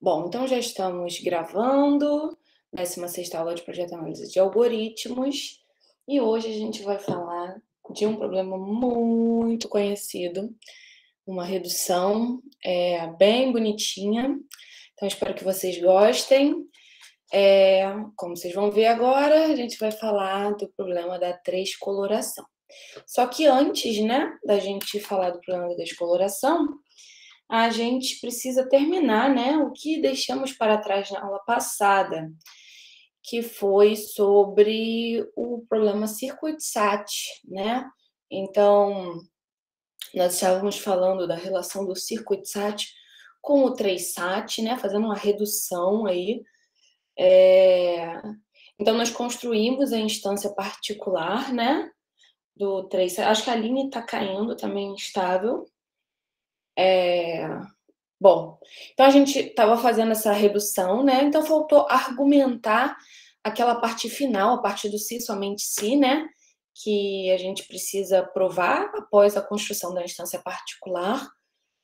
Bom, então já estamos gravando, 16ª aula de projeto de análise de algoritmos, e hoje a gente vai falar de um problema muito conhecido, uma redução bem bonitinha, então espero que vocês gostem. Como vocês vão ver agora, a gente vai falar do problema da transcoloração. Só que antes, né, da gente falar do problema da transcoloração, a gente precisa terminar, né, o que deixamos para trás na aula passada, que foi sobre o problema Circuit-SAT, né? Então, nós estávamos falando da relação do Circuit-SAT com o 3-SAT, né, fazendo uma redução aí. Então, nós construímos a instância particular, né, do 3-SAT. Acho que a linha está caindo também instável. Bom, então a gente estava fazendo essa redução, né? Então faltou argumentar aquela parte final, a parte do se, somente se, né? Que a gente precisa provar após a construção da instância particular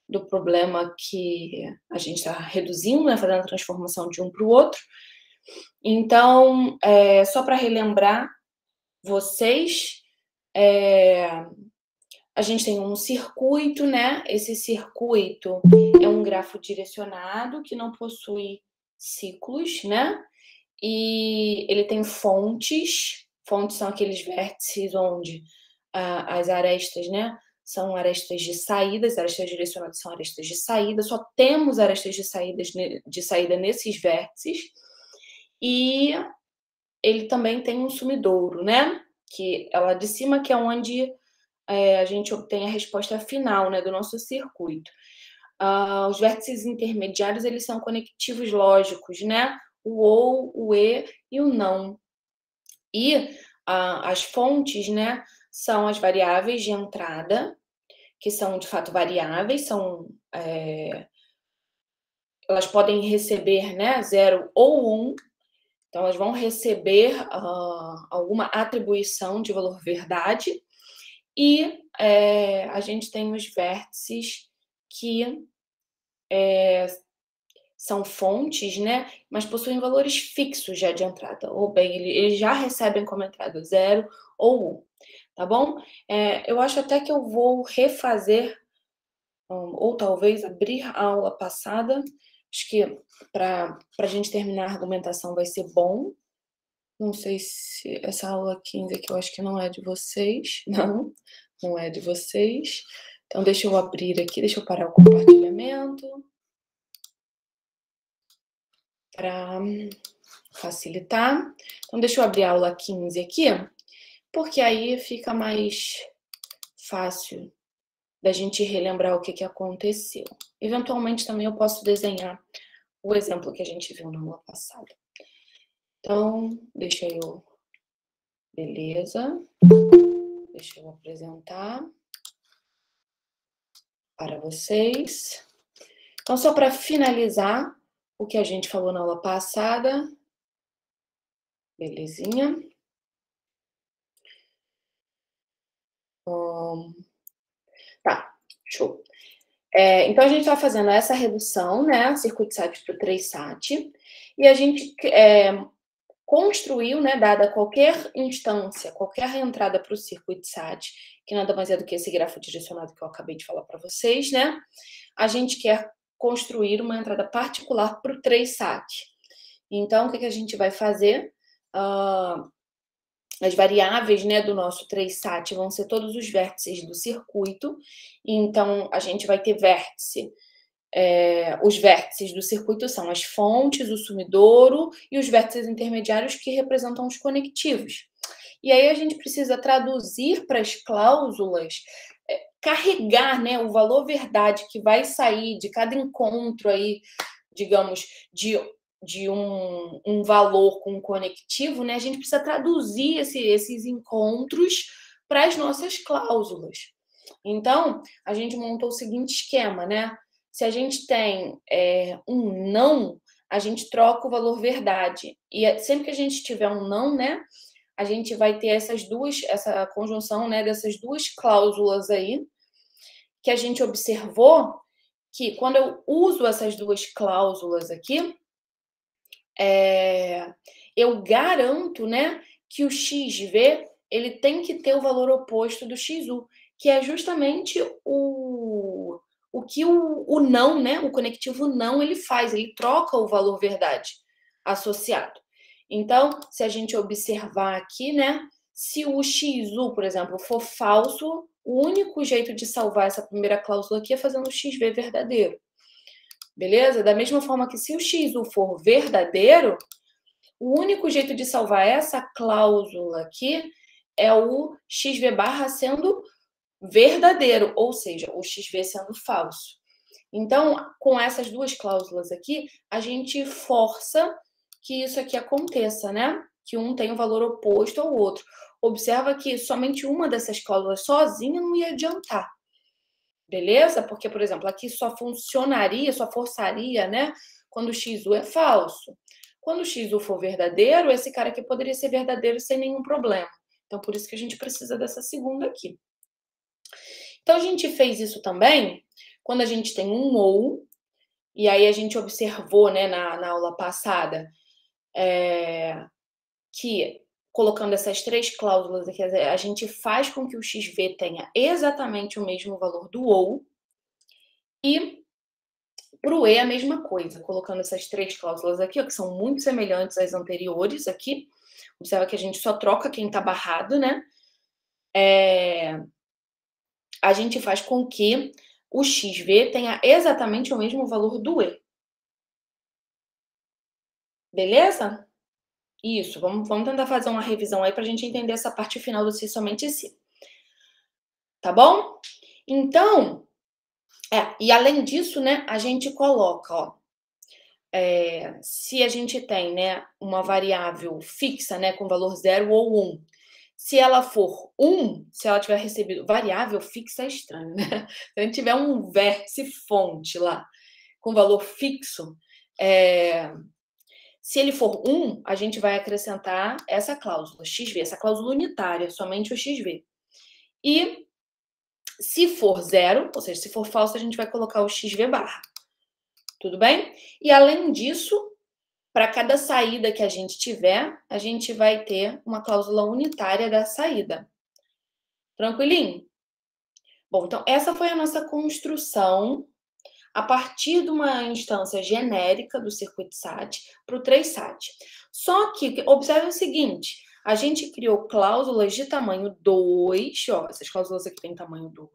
do problema que a gente está reduzindo, né? Fazendo a transformação de um para o outro. Então, só para relembrar vocês, a gente tem um circuito, né? Esse circuito é um grafo direcionado que não possui ciclos, né? E ele tem fontes. Fontes são aqueles vértices onde as arestas, né? São arestas de saída, as arestas direcionadas são arestas de saída. Só temos arestas de saída nesses vértices. E ele também tem um sumidouro, né? Que é lá de cima, que é onde a gente obtém a resposta final, né, do nosso circuito. Os vértices intermediários, eles são conectivos lógicos, né? O ou, o e o não. E as fontes, né, são as variáveis de entrada, que são, de fato, variáveis, elas podem receber, né, 0 ou 1, então elas vão receber alguma atribuição de valor verdade. E a gente tem os vértices que são fontes, né? Mas possuem valores fixos já de entrada. Ou bem, eles já recebem como entrada 0 ou 1, tá bom? Eu acho até que eu vou refazer, ou talvez abrir a aula passada. Acho que para a gente terminar a argumentação vai ser bom. Não sei se essa aula 15 aqui eu acho que não é de vocês. Não é de vocês. Então, deixa eu abrir aqui, deixa eu parar o compartilhamento para facilitar. Então, deixa eu abrir a aula 15 aqui, porque aí fica mais fácil da gente relembrar o que aconteceu. Eventualmente, também eu posso desenhar o exemplo que a gente viu na aula passada. Então, deixa eu... Beleza. Deixa eu apresentar para vocês. Então, só para finalizar o que a gente falou na aula passada. Belezinha. Tá, show. Então, a gente está fazendo essa redução, né, Circuit-SAT para o 3-SAT, e a gente construiu, né, dada qualquer instância, qualquer entrada para o Circuit-SAT, que nada mais é do que esse grafo direcionado que eu acabei de falar para vocês, né, a gente quer construir uma entrada particular para o 3-SAT. Então, o que a gente vai fazer? As variáveis, né, do nosso 3-SAT vão ser todos os vértices do circuito. Então, a gente vai ter vértice. Os vértices do circuito são as fontes, o sumidouro e os vértices intermediários que representam os conectivos. E aí a gente precisa traduzir para as cláusulas, carregar, né, o valor verdade que vai sair de cada encontro aí, digamos, de um valor com um conectivo, né? A gente precisa traduzir esses encontros para as nossas cláusulas. Então, a gente montou o seguinte esquema, né? Se a gente tem um não, a gente troca o valor verdade. E sempre que a gente tiver um não, né? A gente vai ter essa conjunção, né? Dessas duas cláusulas aí que a gente observou que quando eu uso essas duas cláusulas aqui, eu garanto, né, que o XV ele tem que ter o valor oposto do XU, que é justamente o que o não, né, o conectivo não, ele faz, ele troca o valor verdade associado. Então, se a gente observar aqui, né, se o XU, por exemplo, for falso, o único jeito de salvar essa primeira cláusula aqui é fazendo o XV verdadeiro. Beleza? Da mesma forma que se o XU for verdadeiro, o único jeito de salvar essa cláusula aqui é o XV barra sendo verdadeiro, ou seja, o XV sendo falso. Então, com essas duas cláusulas aqui, a gente força que isso aqui aconteça, né? Que um tem o valor oposto ao outro. Observa que somente uma dessas cláusulas sozinha não ia adiantar. Beleza? Porque, por exemplo, aqui só funcionaria, só forçaria, né? Quando o XU é falso. Quando o XU for verdadeiro, esse cara aqui poderia ser verdadeiro sem nenhum problema. Então, por isso que a gente precisa dessa segunda aqui. Então, a gente fez isso também quando a gente tem um ou, e aí a gente observou, né, na aula passada, que colocando essas três cláusulas aqui, a gente faz com que o XV tenha exatamente o mesmo valor do ou, e para o E a mesma coisa, colocando essas três cláusulas aqui, ó, que são muito semelhantes às anteriores aqui. Observa que a gente só troca quem está barrado, né? A gente faz com que o XV tenha exatamente o mesmo valor do E. Beleza? Isso, vamos tentar fazer uma revisão aí para a gente entender essa parte final do se somente se. Tá bom? Então, e além disso, né, a gente coloca, ó, se a gente tem, né, uma variável fixa, né, com valor 0 ou 1, se ela for 1, se ela tiver recebido variável fixa é estranho, né? Se a gente tiver um vértice fonte lá com valor fixo, se ele for 1, a gente vai acrescentar essa cláusula, XV, essa cláusula unitária, somente o XV. E se for 0, ou seja, se for falso, a gente vai colocar o XV barra. Tudo bem? E além disso, para cada saída que a gente tiver, a gente vai ter uma cláusula unitária da saída. Tranquilinho? Bom, então essa foi a nossa construção a partir de uma instância genérica do circuito SAT para o 3SAT. Só que, observe o seguinte, a gente criou cláusulas de tamanho 2, ó, essas cláusulas aqui têm tamanho 2,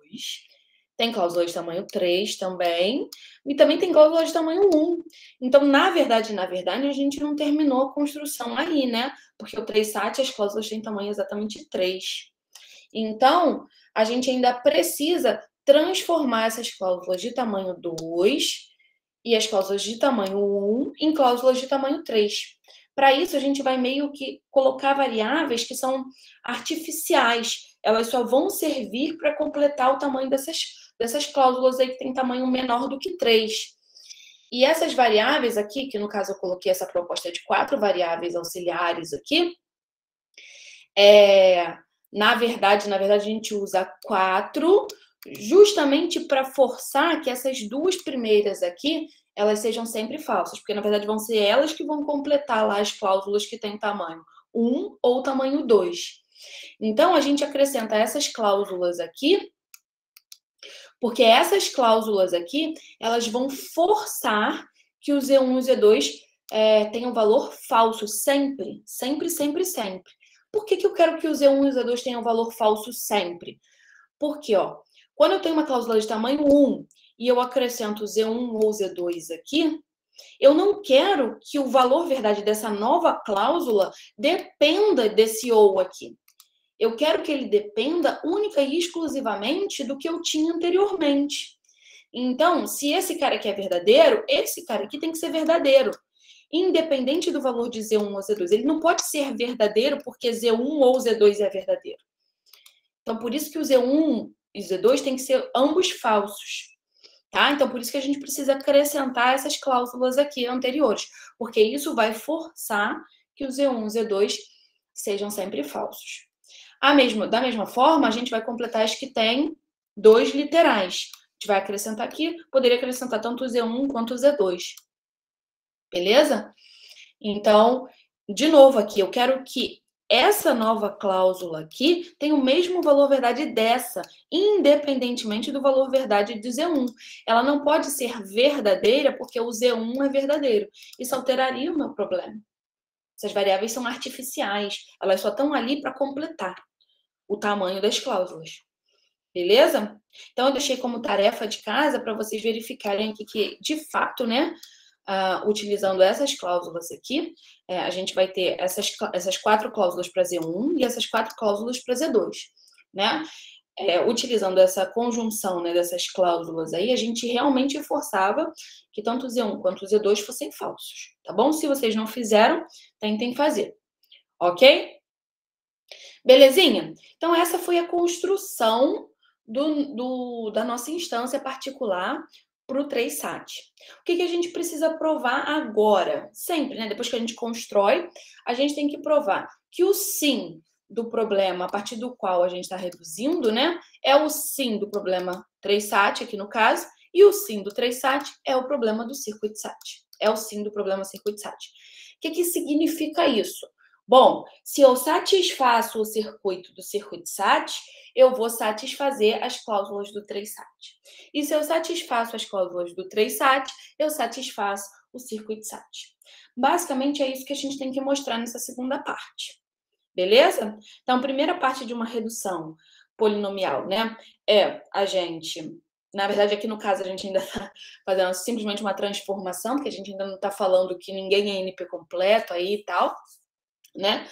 tem cláusula de tamanho 3 também, e também tem cláusula de tamanho 1. Então, na verdade, a gente não terminou a construção aí, né? Porque o 3SAT, as cláusulas têm tamanho exatamente 3. Então, a gente ainda precisa transformar essas cláusulas de tamanho 2 e as cláusulas de tamanho 1 em cláusulas de tamanho 3. Para isso, a gente vai meio que colocar variáveis que são artificiais. Elas só vão servir para completar o tamanho dessas cláusulas aí que tem tamanho menor do que 3. E essas variáveis aqui, que no caso eu coloquei essa proposta de 4 variáveis auxiliares aqui, na verdade, a gente usa 4 justamente para forçar que essas duas primeiras aqui, elas sejam sempre falsas, porque na verdade vão ser elas que vão completar lá as cláusulas que têm tamanho 1 ou tamanho 2. Então, a gente acrescenta essas cláusulas aqui, porque essas cláusulas aqui, elas vão forçar que o Z1 e o Z2 tenham valor falso sempre, sempre, sempre, sempre. Por que eu quero que o Z1 e o Z2 tenham valor falso sempre? Porque, ó, quando eu tenho uma cláusula de tamanho 1 e eu acrescento Z1 ou Z2 aqui, eu não quero que o valor verdade dessa nova cláusula dependa desse ou aqui. Eu quero que ele dependa única e exclusivamente do que eu tinha anteriormente. Então, se esse cara aqui é verdadeiro, esse cara aqui tem que ser verdadeiro. Independente do valor de Z1 ou Z2. Ele não pode ser verdadeiro porque Z1 ou Z2 é verdadeiro. Então, por isso que o Z1 e o Z2 tem que ser ambos falsos. Tá? Então, por isso que a gente precisa acrescentar essas cláusulas aqui anteriores. Porque isso vai forçar que o Z1 e o Z2 sejam sempre falsos. Da mesma forma, a gente vai completar as que têm 2 literais. gente vai acrescentar aqui, poderia acrescentar tanto o Z1 quanto o Z2. Beleza? Então, de novo aqui, eu quero que essa nova cláusula aqui tenha o mesmo valor verdade dessa, independentemente do valor verdade de Z1. Ela não pode ser verdadeira porque o Z1 é verdadeiro. Isso alteraria o meu problema. Essas variáveis são artificiais, elas só estão ali para completar o tamanho das cláusulas. Beleza? Então, eu deixei como tarefa de casa para vocês verificarem aqui que, de fato, né, utilizando essas cláusulas aqui, a gente vai ter essas 4 cláusulas para Z1 e essas 4 cláusulas para Z2, né? Utilizando essa conjunção, né, dessas cláusulas aí, a gente realmente forçava que tanto o Z1 quanto o Z2 fossem falsos, tá bom? Se vocês não fizeram, tentem fazer, ok? Belezinha? Então, essa foi a construção da nossa instância particular para o 3SAT. O que a gente precisa provar agora? Sempre, né? Depois que a gente constrói, a gente tem que provar que o sim do problema a partir do qual a gente está reduzindo, né? É o sim do problema 3SAT, aqui no caso, e o sim do 3SAT é o problema do circuit SAT. É o sim do problema circuit SAT. O que significa isso? Bom, se eu satisfaço o circuito do circuit SAT, eu vou satisfazer as cláusulas do 3SAT. E se eu satisfaço as cláusulas do 3SAT, eu satisfaço o circuit SAT. Basicamente, é isso que a gente tem que mostrar nessa segunda parte. Beleza? Então, a primeira parte de uma redução polinomial, né, é a gente... Na verdade, aqui no caso, a gente ainda está fazendo simplesmente uma transformação, porque a gente ainda não está falando que ninguém é NP completo aí e tal, né?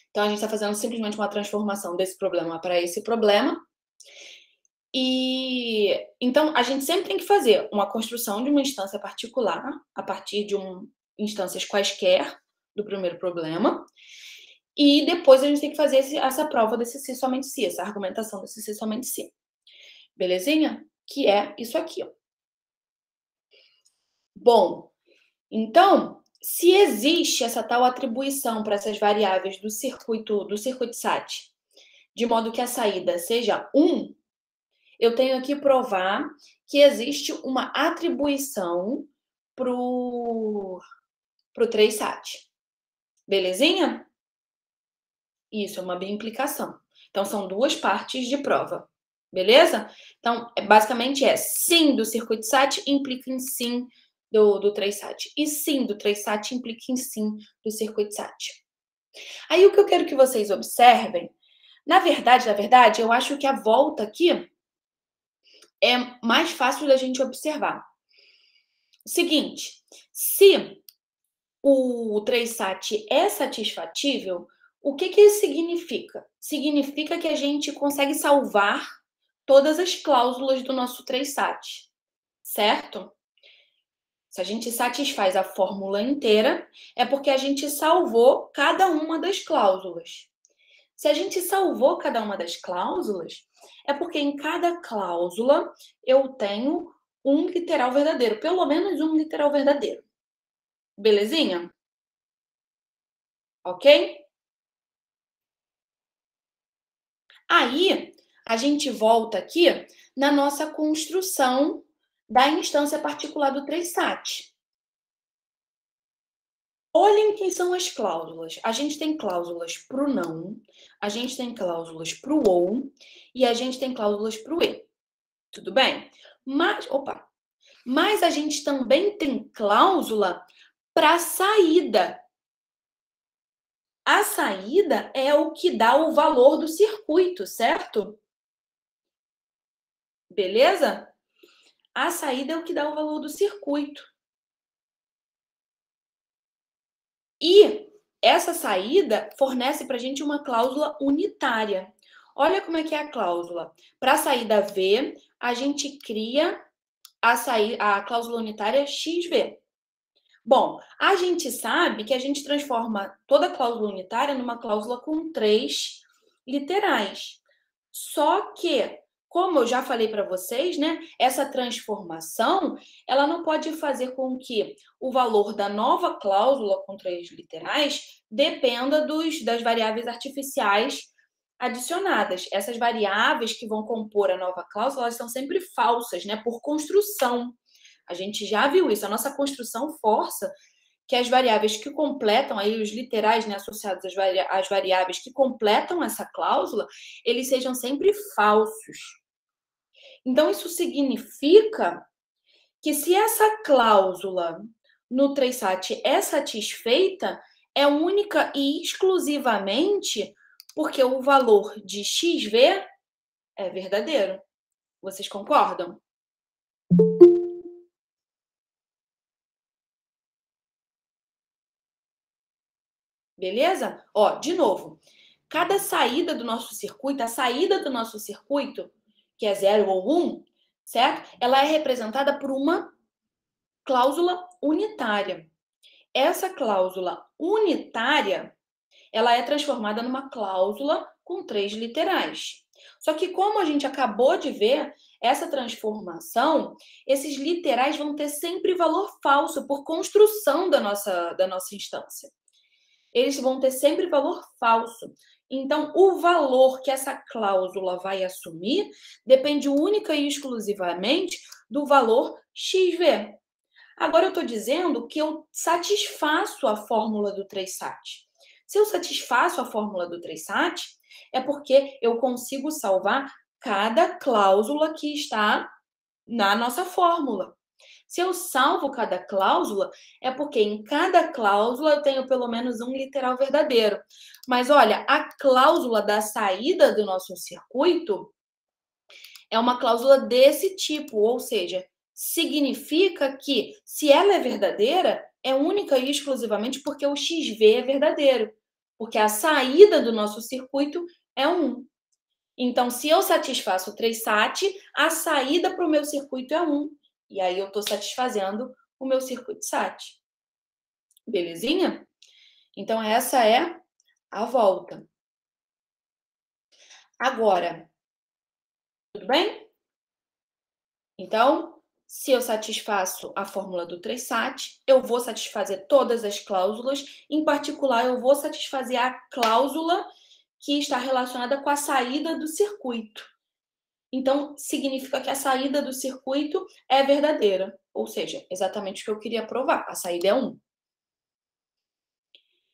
Então, a gente está fazendo simplesmente uma transformação desse problema para esse problema. E então, a gente sempre tem que fazer uma construção de uma instância particular a partir de instâncias quaisquer do primeiro problema. E depois a gente tem que fazer essa prova desse se somente se, essa argumentação desse se somente se. Belezinha? Que é isso aqui, ó. Bom, então, se existe essa tal atribuição para essas variáveis do circuito SAT, de modo que a saída seja 1, eu tenho que provar que existe uma atribuição para o 3SAT. Belezinha? Isso é uma bimplicação. Então, são 2 partes de prova. Beleza? Então, basicamente sim do circuit SAT implica em sim do 3SAT. E sim do 3SAT implica em sim do circuit SAT. Aí, o que eu quero que vocês observem, na verdade, eu acho que a volta aqui é mais fácil da gente observar. Seguinte, se o 3SAT é satisfatível, o que isso significa? Significa que a gente consegue salvar todas as cláusulas do nosso 3SAT, certo? Se a gente satisfaz a fórmula inteira, é porque a gente salvou cada uma das cláusulas. Se a gente salvou cada uma das cláusulas, é porque em cada cláusula eu tenho um literal verdadeiro, pelo menos um literal verdadeiro. Belezinha? Ok? Aí, a gente volta aqui na nossa construção da instância particular do 3SAT. Olhem quem são as cláusulas. A gente tem cláusulas para o não, a gente tem cláusulas para o ou e a gente tem cláusulas para o e. Tudo bem? Mas a gente também tem cláusula para saída. A saída é o que dá o valor do circuito, certo? Beleza? A saída é o que dá o valor do circuito. E essa saída fornece para a gente uma cláusula unitária. Olha como é que é a cláusula. Para a saída V, a gente cria a cláusula unitária XV. Bom, a gente sabe que a gente transforma toda a cláusula unitária numa cláusula com 3 literais. Só que, como eu já falei para vocês, né, essa transformação, ela não pode fazer com que o valor da nova cláusula com 3 literais dependa das variáveis artificiais adicionadas. Essas variáveis que vão compor a nova cláusula, elas são sempre falsas, né? Por construção. A gente já viu isso. A nossa construção força que as variáveis que completam, aí os literais, né, associados às variáveis que completam essa cláusula, eles sejam sempre falsos. Então, isso significa que se essa cláusula no 3sat é satisfeita, é única e exclusivamente porque o valor de xv é verdadeiro. Vocês concordam? Beleza? Ó, de novo. Cada saída do nosso circuito, a saída do nosso circuito, que é 0 ou 1, certo? Ela é representada por uma cláusula unitária. Essa cláusula unitária, ela é transformada numa cláusula com 3 literais. Só que como a gente acabou de ver, essa transformação, esses literais vão ter sempre valor falso por construção da nossa instância. Eles vão ter sempre valor falso. Então, o valor que essa cláusula vai assumir depende única e exclusivamente do valor xv. Agora, eu estou dizendo que eu satisfaço a fórmula do 3sat. Se eu satisfaço a fórmula do 3sat, é porque eu consigo salvar cada cláusula que está na nossa fórmula. Se eu salvo cada cláusula, é porque em cada cláusula eu tenho pelo menos um literal verdadeiro. Mas olha, a cláusula da saída do nosso circuito é uma cláusula desse tipo, ou seja, significa que se ela é verdadeira, é única e exclusivamente porque o xv é verdadeiro, porque a saída do nosso circuito é 1. Então, se eu satisfaço o 3sat, a saída para o meu circuito é 1. E aí eu estou satisfazendo o meu circuito SAT. Belezinha? Então, essa é a volta. Agora, tudo bem? Então, se eu satisfaço a fórmula do 3sat, eu vou satisfazer todas as cláusulas. Em particular, eu vou satisfazer a cláusula que está relacionada com a saída do circuito. Então, significa que a saída do circuito é verdadeira. Ou seja, exatamente o que eu queria provar. A saída é 1.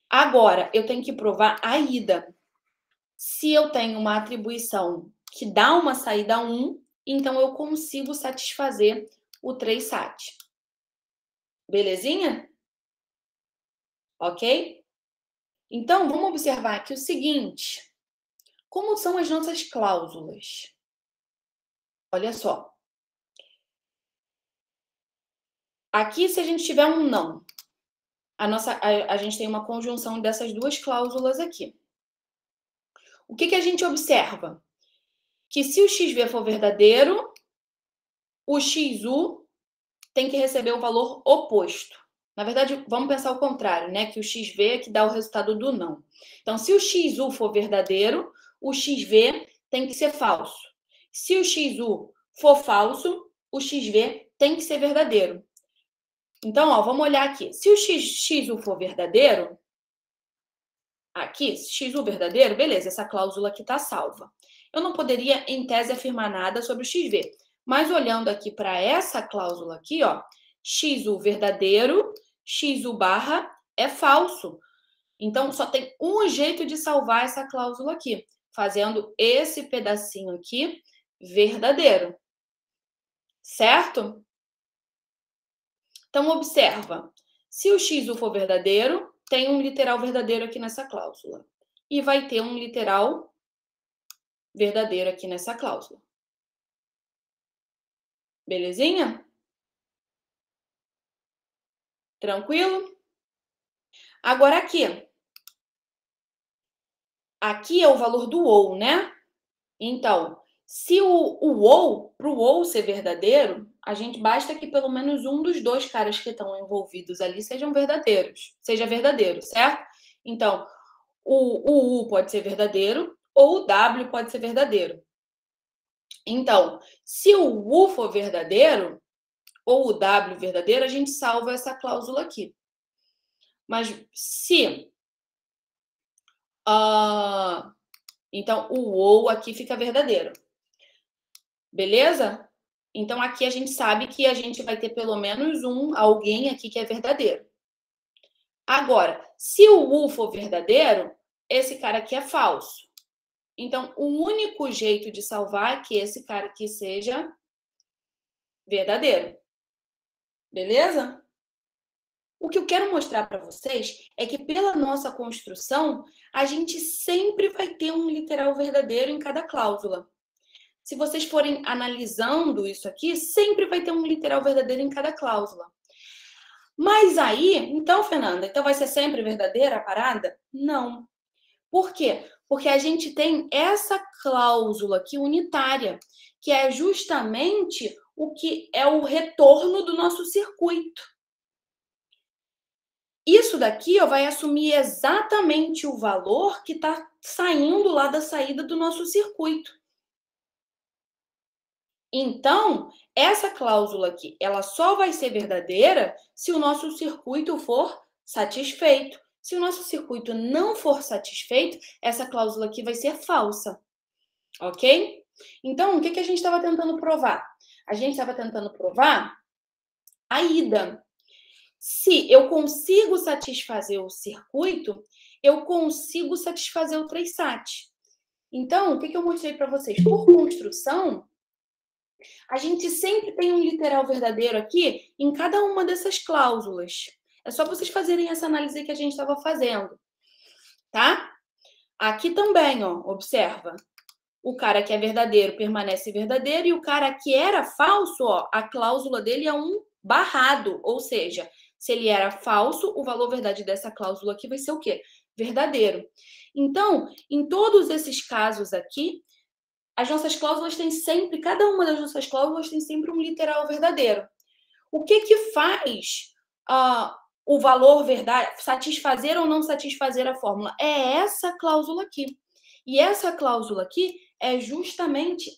Agora, eu tenho que provar a ida. Se eu tenho uma atribuição que dá uma saída 1, então eu consigo satisfazer o 3sat. Belezinha? Ok? Então, vamos observar aqui o seguinte. Como são as nossas cláusulas? Olha só. Aqui, se a gente tiver um não, a gente tem uma conjunção dessas duas cláusulas aqui. O que a gente observa? Que se o xv for verdadeiro, o xu tem que receber o valor oposto. Na verdade, vamos pensar o contrário, né? Que o xv é que dá o resultado do não. Então, se o xu for verdadeiro, o xv tem que ser falso. Se o xu for falso, o xv tem que ser verdadeiro. Então, ó, vamos olhar aqui. Se o xu for verdadeiro, aqui, xu verdadeiro, beleza, essa cláusula aqui está salva. Eu não poderia, em tese, afirmar nada sobre o xv. Mas olhando aqui para essa cláusula aqui, ó, xu verdadeiro, xu barra é falso. Então, só tem um jeito de salvar essa cláusula aqui, fazendo esse pedacinho aqui verdadeiro. Certo? Então, observa. Se o xu for verdadeiro, tem um literal verdadeiro aqui nessa cláusula. E vai ter um literal verdadeiro aqui nessa cláusula. Belezinha? Tranquilo? Agora aqui. Aqui é o valor do ou, né? Então, se o ou, para o ou ser verdadeiro, a gente basta que pelo menos um dos dois caras que estão envolvidos ali seja verdadeiro, certo? Então, o U pode ser verdadeiro ou o W pode ser verdadeiro. Então, se o U for verdadeiro ou o W verdadeiro, a gente salva essa cláusula aqui. Mas se Então, o ou aqui fica verdadeiro. Beleza? Então, aqui a gente sabe que a gente vai ter pelo menos alguém aqui que é verdadeiro. Agora, se o U for verdadeiro, esse cara aqui é falso. Então, o único jeito de salvar é que esse cara aqui seja verdadeiro. Beleza? O que eu quero mostrar para vocês é que pela nossa construção, a gente sempre vai ter um literal verdadeiro em cada cláusula. Se vocês forem analisando isso aqui, sempre vai ter um literal verdadeiro em cada cláusula. Mas aí, então, Fernanda, então vai ser sempre verdadeira a parada? Não. Por quê? Porque a gente tem essa cláusula aqui unitária, que é justamente o que é o retorno do nosso circuito. Isso daqui vai assumir exatamente o valor que está saindo lá da saída do nosso circuito. Então, essa cláusula aqui, ela só vai ser verdadeira se o nosso circuito for satisfeito. Se o nosso circuito não for satisfeito, essa cláusula aqui vai ser falsa. Ok? Então, o que a gente estava tentando provar? A gente estava tentando provar a ida. Se eu consigo satisfazer o circuito, eu consigo satisfazer o 3SAT. Então, o que eu mostrei para vocês? Por construção, a gente sempre tem um literal verdadeiro aqui em cada uma dessas cláusulas. É só vocês fazerem essa análise que a gente estava fazendo, tá? Aqui também, ó, observa. O cara que é verdadeiro permanece verdadeiro e o cara que era falso, ó, a cláusula dele é um barrado, ou seja, se ele era falso, o valor verdade dessa cláusula aqui vai ser o quê? Verdadeiro. Então, em todos esses casos aqui, as nossas cláusulas têm sempre, cada uma das nossas cláusulas tem sempre um literal verdadeiro. O que faz o valor verdade, satisfazer ou não satisfazer a fórmula? É essa cláusula aqui. E essa cláusula aqui é justamente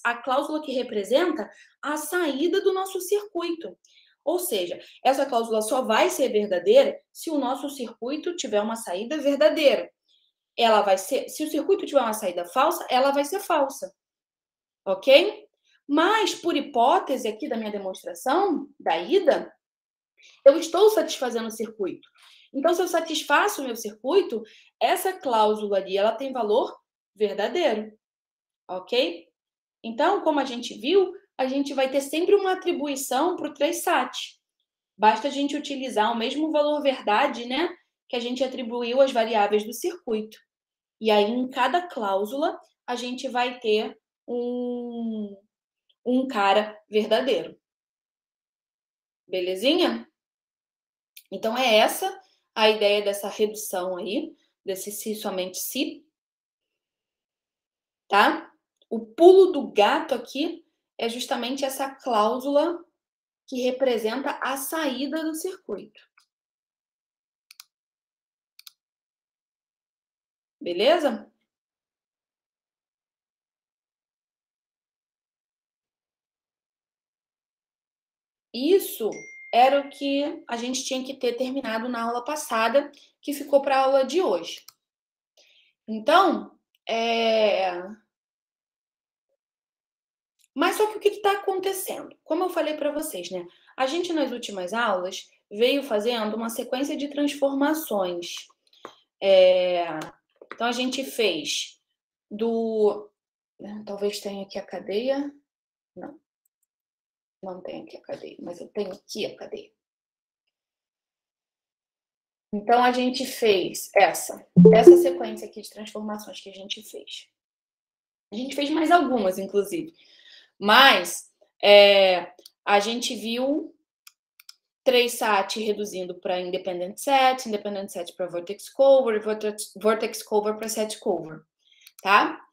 a cláusula que representa a saída do nosso circuito. Ou seja, essa cláusula só vai ser verdadeira se o nosso circuito tiver uma saída verdadeira. Ela vai ser, se o circuito tiver uma saída falsa, ela vai ser falsa. Ok? Mas, por hipótese aqui da minha demonstração, da ida, eu estou satisfazendo o circuito. Então, se eu satisfaço o meu circuito, essa cláusula ali, ela tem valor verdadeiro. Ok? Então, como a gente viu, a gente vai ter sempre uma atribuição para o 3SAT. Basta a gente utilizar o mesmo valor verdade, né, que a gente atribuiu às variáveis do circuito. E aí, em cada cláusula, a gente vai ter um cara verdadeiro. Belezinha? Então, é essa a ideia dessa redução aí, desse se somente se. Tá? O pulo do gato aqui é justamente essa cláusula que representa a saída do circuito. Beleza? Isso era o que a gente tinha que ter terminado na aula passada, que ficou para a aula de hoje. Então, mas só que o que está acontecendo? Como eu falei para vocês, né? A gente, nas últimas aulas, veio fazendo uma sequência de transformações. Então, a gente fez do... Talvez tenha aqui a cadeia. Não. Não tem aqui a cadeia, mas eu tenho aqui a cadeia. Então, a gente fez essa sequência aqui de transformações que a gente fez. A gente fez mais algumas, inclusive. Mas a gente viu 3SAT reduzindo para independent set para vertex cover, vertex cover para set cover, tá?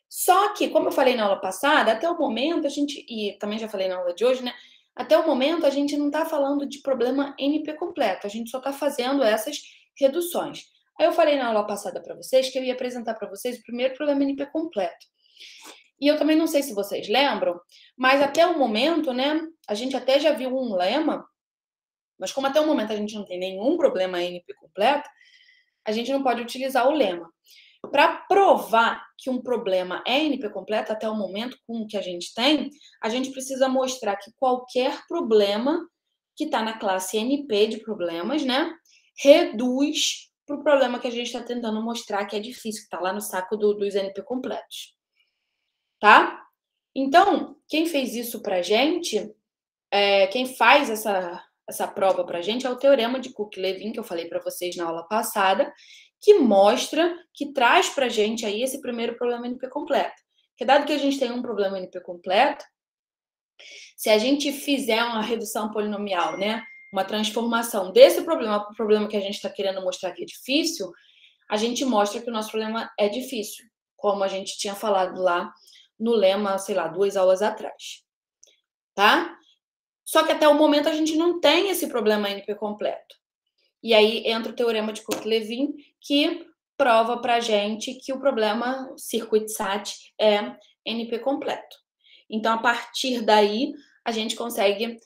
Só que, como eu falei na aula passada, até o momento e também já falei na aula de hoje, né? Até o momento a gente não está falando de problema NP completo, a gente só está fazendo essas reduções. Aí eu falei na aula passada para vocês que eu ia apresentar para vocês o primeiro problema NP completo. E eu também não sei se vocês lembram, mas até o momento, né, a gente até já viu um lema, mas como até o momento a gente não tem nenhum problema NP completo, a gente não pode utilizar o lema. Para provar que um problema é NP completo, até o momento com o que a gente tem, a gente precisa mostrar que qualquer problema que está na classe NP de problemas, né, reduz para o problema que a gente está tentando mostrar que é difícil, que está lá no saco dos NP completos. Tá? Então, quem fez isso para a gente, quem faz essa prova para a gente é o teorema de Cook-Levin, que eu falei para vocês na aula passada, que mostra, que traz para a gente aí esse primeiro problema NP completo. Que dado que a gente tem um problema NP completo, se a gente fizer uma redução polinomial, né, uma transformação desse problema para o problema que a gente está querendo mostrar que é difícil, a gente mostra que o nosso problema é difícil, como a gente tinha falado lá no lema, sei lá, 2 aulas atrás. Tá? Só que até o momento a gente não tem esse problema NP completo. E aí entra o teorema de Cook-Levin, que prova para a gente que o problema circuit-sat é NP completo. Então, a partir daí, a gente consegue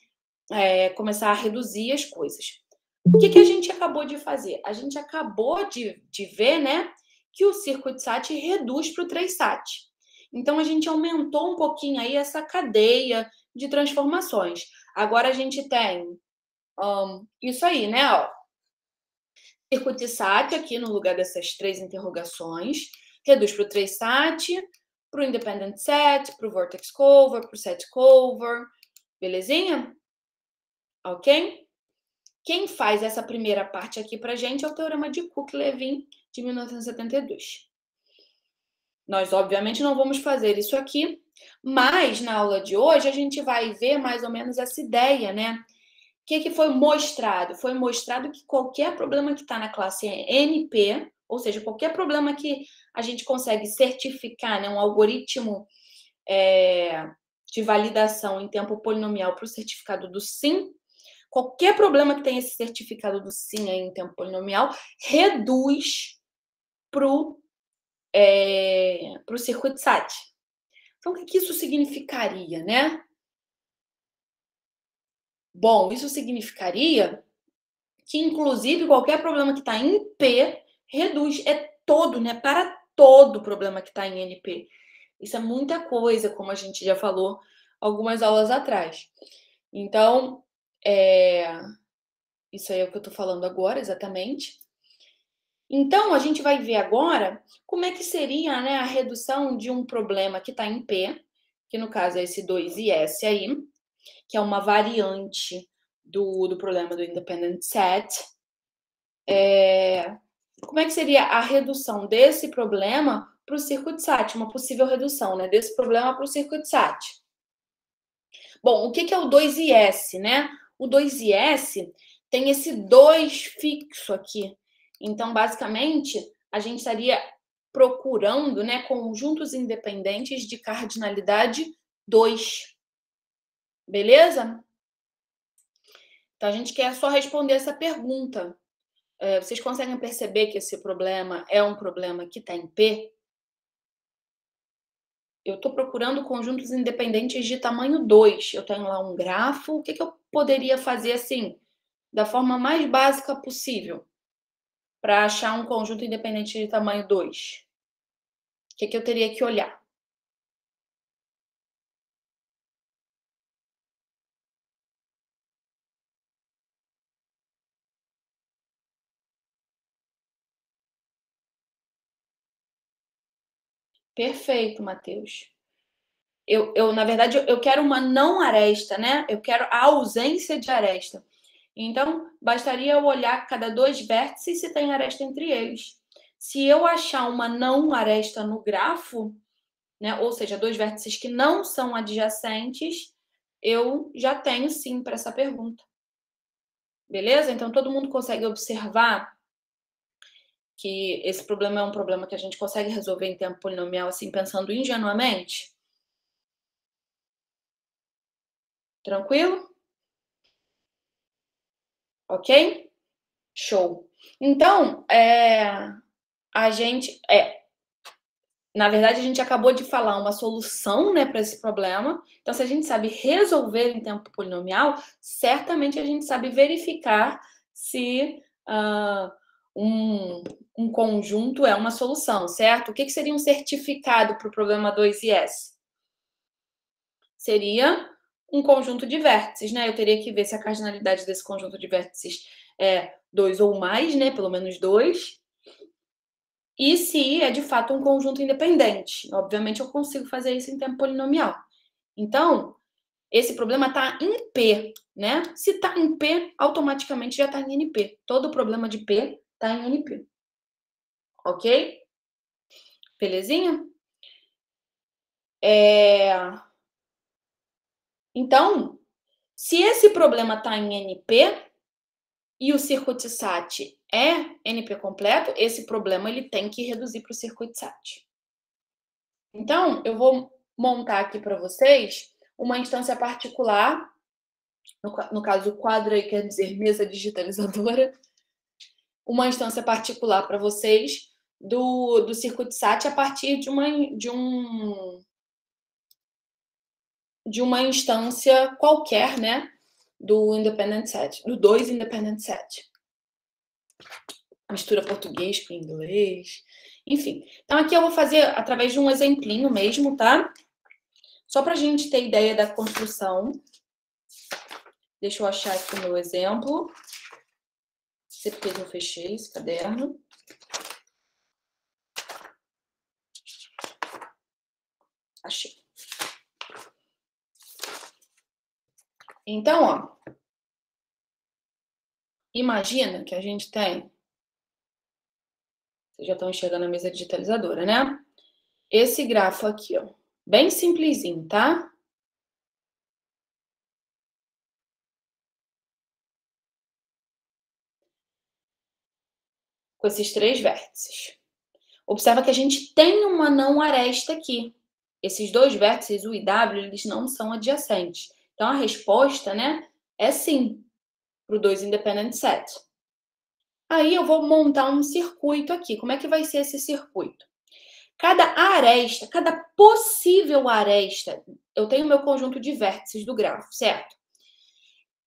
começar a reduzir as coisas. O que a gente acabou de fazer? A gente acabou de ver, né, que o circuit-sat reduz para o 3-sat. Então, a gente aumentou um pouquinho aí essa cadeia de transformações. Agora a gente tem isso aí, né? Ó. Circuit-sat aqui no lugar dessas 3 interrogações. Reduz para o 3-sat, para o independent set, para o vortex cover, para o set cover. Belezinha? Ok? Quem faz essa primeira parte aqui para a gente é o teorema de Cook-Levin, de 1972. Nós, obviamente, não vamos fazer isso aqui, mas na aula de hoje a gente vai ver mais ou menos essa ideia, né? O que foi mostrado? Foi mostrado que qualquer problema que está na classe NP, ou seja, qualquer problema que a gente consegue certificar, né, um algoritmo de validação em tempo polinomial para o certificado do sim, qualquer problema que tenha esse certificado do sim aí em tempo polinomial reduz para o circuit-sat. Então, o que isso significaria, né? Bom, isso significaria que, inclusive, qualquer problema que está em P reduz, todo, né? Para todo problema que está em NP. Isso é muita coisa, como a gente já falou algumas aulas atrás. Então, isso aí é o que eu estou falando agora, exatamente. Então, a gente vai ver agora como é que seria, né, a redução de um problema que está em P, que no caso é esse 2IS aí, que é uma variante do problema do independent set. Como é que seria a redução desse problema para o circuit-sat? Uma possível redução, né, desse problema para o circuit-sat. Bom, o que é o 2IS, né? O 2IS tem esse 2 fixo aqui. Então, basicamente, a gente estaria procurando, né, conjuntos independentes de cardinalidade 2. Beleza? Então, a gente quer só responder essa pergunta. Vocês conseguem perceber que esse problema é um problema que está em P? Eu estou procurando conjuntos independentes de tamanho 2. Eu tenho lá um grafo. O que eu poderia fazer assim, da forma mais básica possível, para achar um conjunto independente de tamanho 2? O que eu teria que olhar? Perfeito, Matheus. Na verdade, eu quero uma não aresta, né? Eu quero a ausência de aresta. Então, bastaria eu olhar cada 2 vértices se tem aresta entre eles. Se eu achar uma não aresta no grafo, né, ou seja, 2 vértices que não são adjacentes, eu já tenho sim para essa pergunta. Beleza? Então, todo mundo consegue observar que esse problema é um problema que a gente consegue resolver em tempo polinomial, assim, pensando ingenuamente? Tranquilo? Ok? Show. Então, a gente... na verdade, a gente acabou de falar uma solução, né, para esse problema. Então, se a gente sabe resolver em tempo polinomial, certamente a gente sabe verificar se um conjunto é uma solução, certo? O que seria um certificado para o problema 2IS? Seria um conjunto de vértices, né? Eu teria que ver se a cardinalidade desse conjunto de vértices é 2 ou mais, né? Pelo menos 2. E se é de fato um conjunto independente. Obviamente, eu consigo fazer isso em tempo polinomial. Então, esse problema está em P, né? Se está em P, automaticamente já está em NP. Todo problema de P está em NP. Ok? Belezinha? Então, se esse problema está em NP e o circuit SAT é NP completo, esse problema ele tem que reduzir para o circuit SAT. Então, eu vou montar aqui para vocês uma instância particular, no caso, o quadro aí quer dizer mesa digitalizadora, uma instância particular para vocês do circuit SAT a partir de uma instância qualquer, né, do independent set, do 2 independent set. Mistura português com inglês, enfim. Então, aqui eu vou fazer através de um exemplinho mesmo, tá? Só para a gente ter ideia da construção. Deixa eu achar aqui o meu exemplo. Não sei porque eu fechei esse caderno. Achei. Então, ó. Imagina que a gente tem... Vocês já estão enxergando a mesa digitalizadora, né? Esse grafo aqui, ó. Bem simplesinho, tá? Com esses 3 vértices. Observa que a gente tem uma não aresta aqui. Esses 2 vértices, U e W, eles não são adjacentes. Então, a resposta, né, é sim, para o 2 independent set. Aí, eu vou montar um circuito aqui. Como é que vai ser esse circuito? Cada aresta, cada possível aresta, eu tenho meu conjunto de vértices do grafo, certo?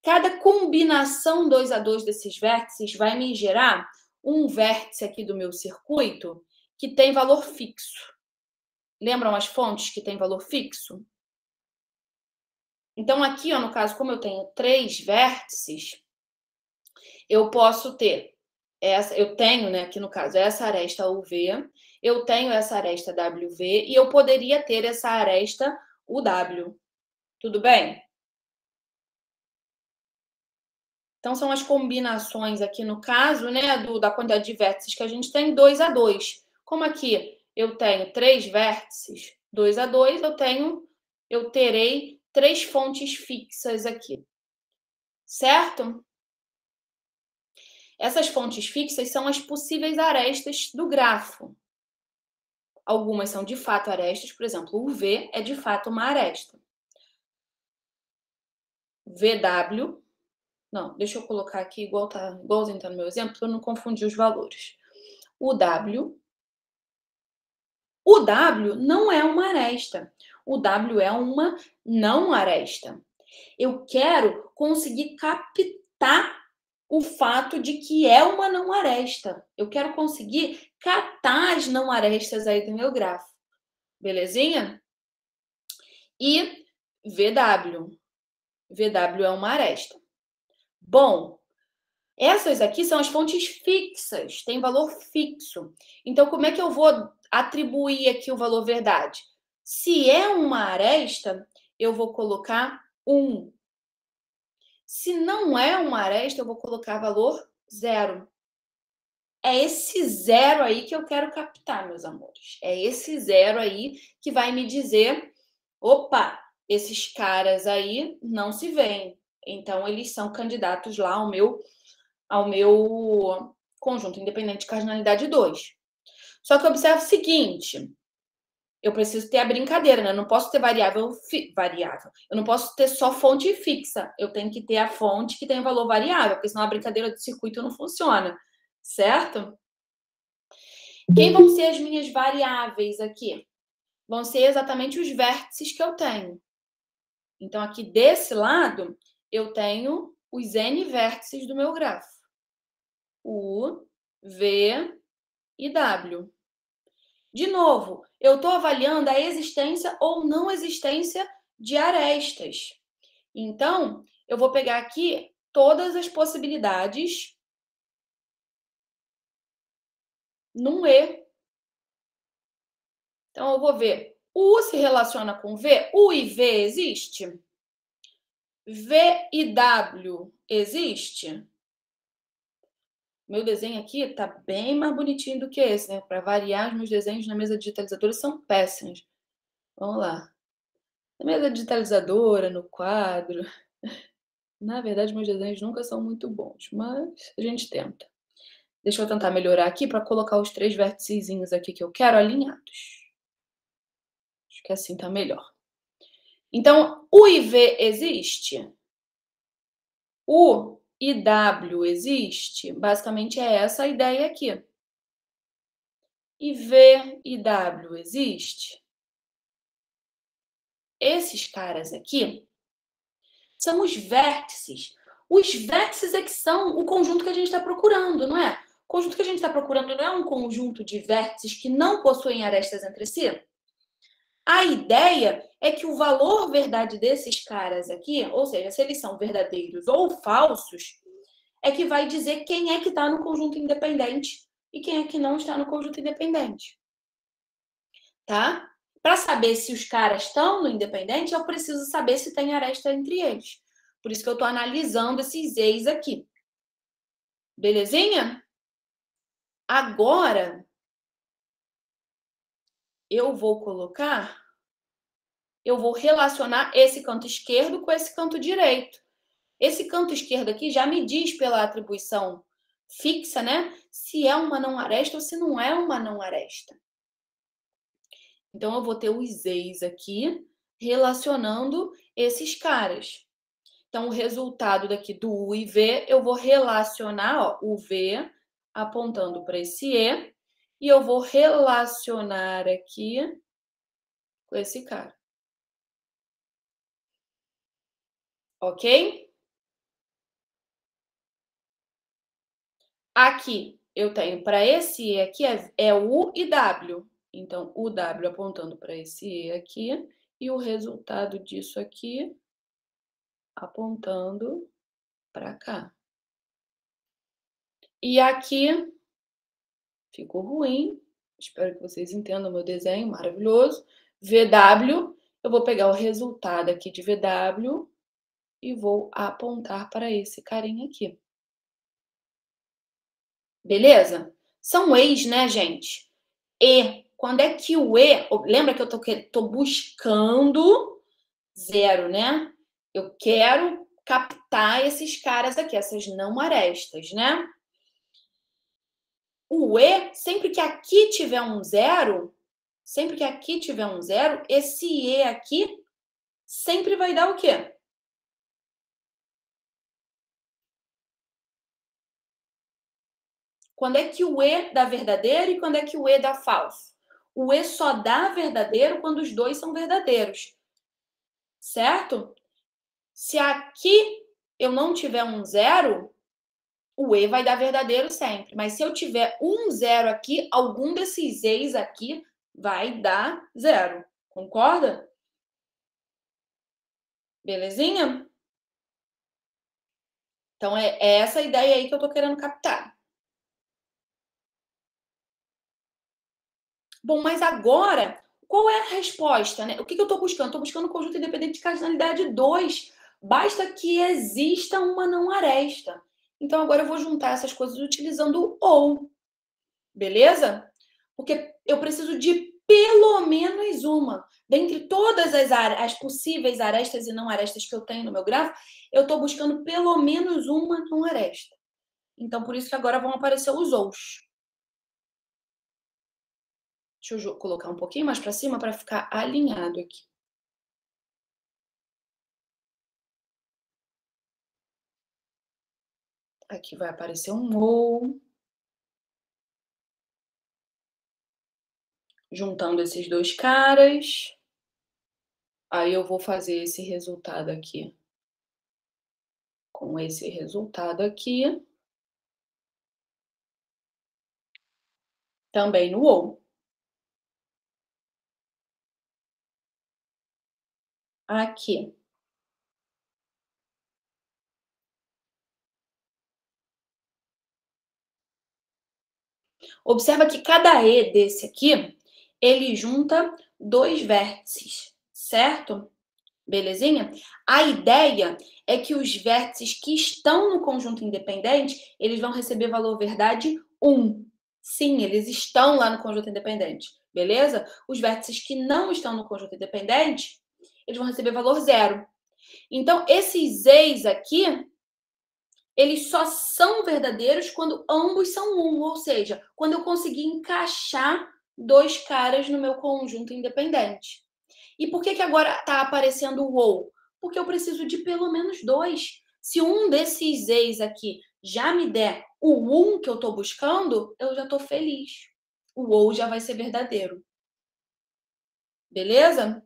Cada combinação 2 a 2 desses vértices vai me gerar um vértice aqui do meu circuito que tem valor fixo. Lembram as fontes que têm valor fixo? Então, aqui, ó, no caso, como eu tenho 3 vértices, eu posso ter eu tenho, né, aqui no caso, essa aresta UV, eu tenho essa aresta WV e eu poderia ter essa aresta UW. Tudo bem? Então, são as combinações aqui no caso, né, da quantidade de vértices que a gente tem, 2 a 2. Como aqui eu tenho 3 vértices, 2 a 2, eu terei 3 fontes fixas aqui. Certo? Essas fontes fixas são as possíveis arestas do grafo. Algumas são de fato arestas, por exemplo, o V é de fato uma aresta. VW, não, deixa eu colocar aqui igualzinho tá no meu exemplo, para eu não confundir os valores. O W não é uma aresta. O W é uma não aresta. Eu quero conseguir captar o fato de que é uma não aresta. Eu quero conseguir catar as não arestas aí do meu grafo. Belezinha? E VW. VW é uma aresta. Bom, essas aqui são as fontes fixas, tem valor fixo. Então, como é que eu vou atribuir aqui o valor verdade? Se é uma aresta, eu vou colocar 1. Se não é uma aresta, eu vou colocar valor 0. É esse 0 aí que eu quero captar, meus amores. É esse 0 aí que vai me dizer, opa, esses caras aí não se veem. Então, eles são candidatos lá ao meu conjunto independente de cardinalidade 2. Só que observa o seguinte, eu preciso ter a brincadeira, né? Eu não posso ter variável. Eu não posso ter só fonte fixa. Eu tenho que ter a fonte que tem valor variável, porque senão a brincadeira do circuito não funciona, certo? Quem vão ser as minhas variáveis aqui? Vão ser exatamente os vértices que eu tenho. Então, aqui desse lado, eu tenho os N vértices do meu grafo. U, V e W. De novo, eu estou avaliando a existência ou não existência de arestas. Então, eu vou pegar aqui todas as possibilidades num E. Então, eu vou ver. U se relaciona com V? U e V existe? V e W existe? Meu desenho aqui tá bem mais bonitinho do que esse, né? Para variar, os meus desenhos na mesa digitalizadora são péssimos. Vamos lá. Na mesa digitalizadora, no quadro. Na verdade, meus desenhos nunca são muito bons, mas a gente tenta. Deixa eu tentar melhorar aqui para colocar os 3 vérticezinhos aqui que eu quero alinhados. Acho que assim tá melhor. Então, U e V existe? U e W existe? Basicamente é essa a ideia aqui. E V e W existe? Esses caras aqui são os vértices. Os vértices é que são o conjunto que a gente está procurando, não é? O conjunto que a gente está procurando não é um conjunto de vértices que não possuem arestas entre si? A ideia é que o valor verdade desses caras aqui, ou seja, se eles são verdadeiros ou falsos, é que vai dizer quem é que está no conjunto independente e quem é que não está no conjunto independente. Tá? Para saber se os caras estão no independente, eu preciso saber se tem aresta entre eles. Por isso que eu estou analisando esses ex aqui. Belezinha? Agora, eu vou relacionar esse canto esquerdo com esse canto direito. Esse canto esquerdo aqui já me diz pela atribuição fixa, né? Se é uma não aresta ou se não é uma não aresta. Então, eu vou ter os ex aqui relacionando esses caras. Então, o resultado daqui do U e V, eu vou relacionar o V apontando para esse E, e eu vou relacionar aqui com esse cara. Ok? Aqui eu tenho para esse E aqui é U e W. Então, o W apontando para esse E aqui, e o resultado disso aqui apontando para cá. E aqui ficou ruim. Espero que vocês entendam o meu desenho maravilhoso. VW, eu vou pegar o resultado aqui de VW e vou apontar para esse carinha aqui. Beleza? São E's, né, gente? E, quando é que o E... Lembra que eu tô buscando zero, né? Eu quero captar esses caras aqui, essas não arestas, né? O E, sempre que aqui tiver um zero, esse E aqui sempre vai dar o quê? Quando é que o E dá verdadeiro e quando é que o E dá falso? O E só dá verdadeiro quando os dois são verdadeiros. Certo? Se aqui eu não tiver um zero, o E vai dar verdadeiro sempre. Mas se eu tiver um zero aqui, algum desses E's aqui vai dar zero. Concorda? Belezinha? Então, é essa ideia aí que eu tô querendo captar. Bom, mas agora, qual é a resposta, né? O que eu estou buscando? Estou buscando um conjunto independente de cardinalidade 2. Basta que exista uma não aresta. Então, agora eu vou juntar essas coisas utilizando o ou. Beleza? Porque eu preciso de pelo menos uma. Dentre todas as possíveis arestas e não arestas que eu tenho no meu gráfico, eu estou buscando pelo menos uma não aresta. Então, por isso que agora vão aparecer os ous. Deixa eu colocar um pouquinho mais para cima para ficar alinhado aqui. Aqui vai aparecer um ou. Juntando esses dois caras. Aí eu vou fazer esse resultado aqui com esse resultado aqui. Também no ou. Aqui. Observa que cada E desse aqui, ele junta dois vértices, certo? Belezinha? A ideia é que os vértices que estão no conjunto independente, eles vão receber valor verdade 1. Sim, eles estão lá no conjunto independente, beleza? Os vértices que não estão no conjunto independente, eles vão receber valor 0. Então, esses e's aqui, eles só são verdadeiros quando ambos são 1, ou seja, quando eu conseguir encaixar dois caras no meu conjunto independente. E por que agora está aparecendo o ou? Porque eu preciso de pelo menos 2. Se um desses e's aqui já me der o 1 que eu estou buscando, eu já estou feliz. O ou já vai ser verdadeiro. Beleza?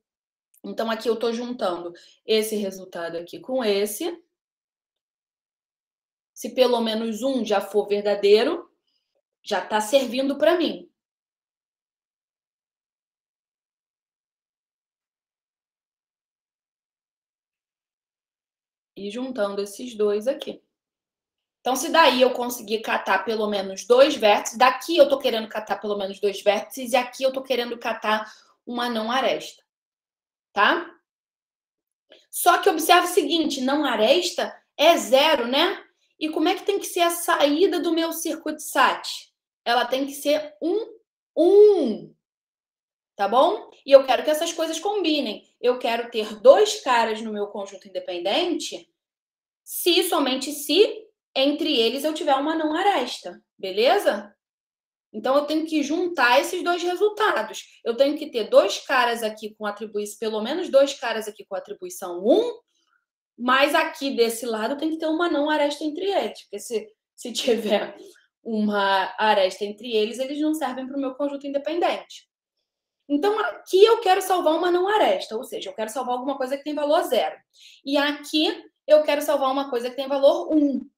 Então, aqui eu estou juntando esse resultado aqui com esse. Se pelo menos um já for verdadeiro, já está servindo para mim. E juntando esses dois aqui. Então, se daí eu conseguir catar pelo menos dois vértices, daqui eu estou querendo catar pelo menos dois vértices, e aqui eu estou querendo catar uma não aresta. Tá? Só que observe o seguinte, não aresta é 0, né? E como é que tem que ser a saída do meu circuito SAT? Ela tem que ser 1. Tá bom? E eu quero que essas coisas combinem. Eu quero ter dois caras no meu conjunto independente, se somente se entre eles eu tiver uma não aresta, beleza? Então eu tenho que juntar esses dois resultados. Eu tenho que ter dois caras aqui com atribuição, pelo menos dois caras aqui com atribuição 1, mas aqui desse lado tem que ter uma não aresta entre eles, porque se tiver uma aresta entre eles, eles não servem para o meu conjunto independente. Então, aqui eu quero salvar uma não aresta, ou seja, eu quero salvar alguma coisa que tem valor 0. E aqui eu quero salvar uma coisa que tem valor 1.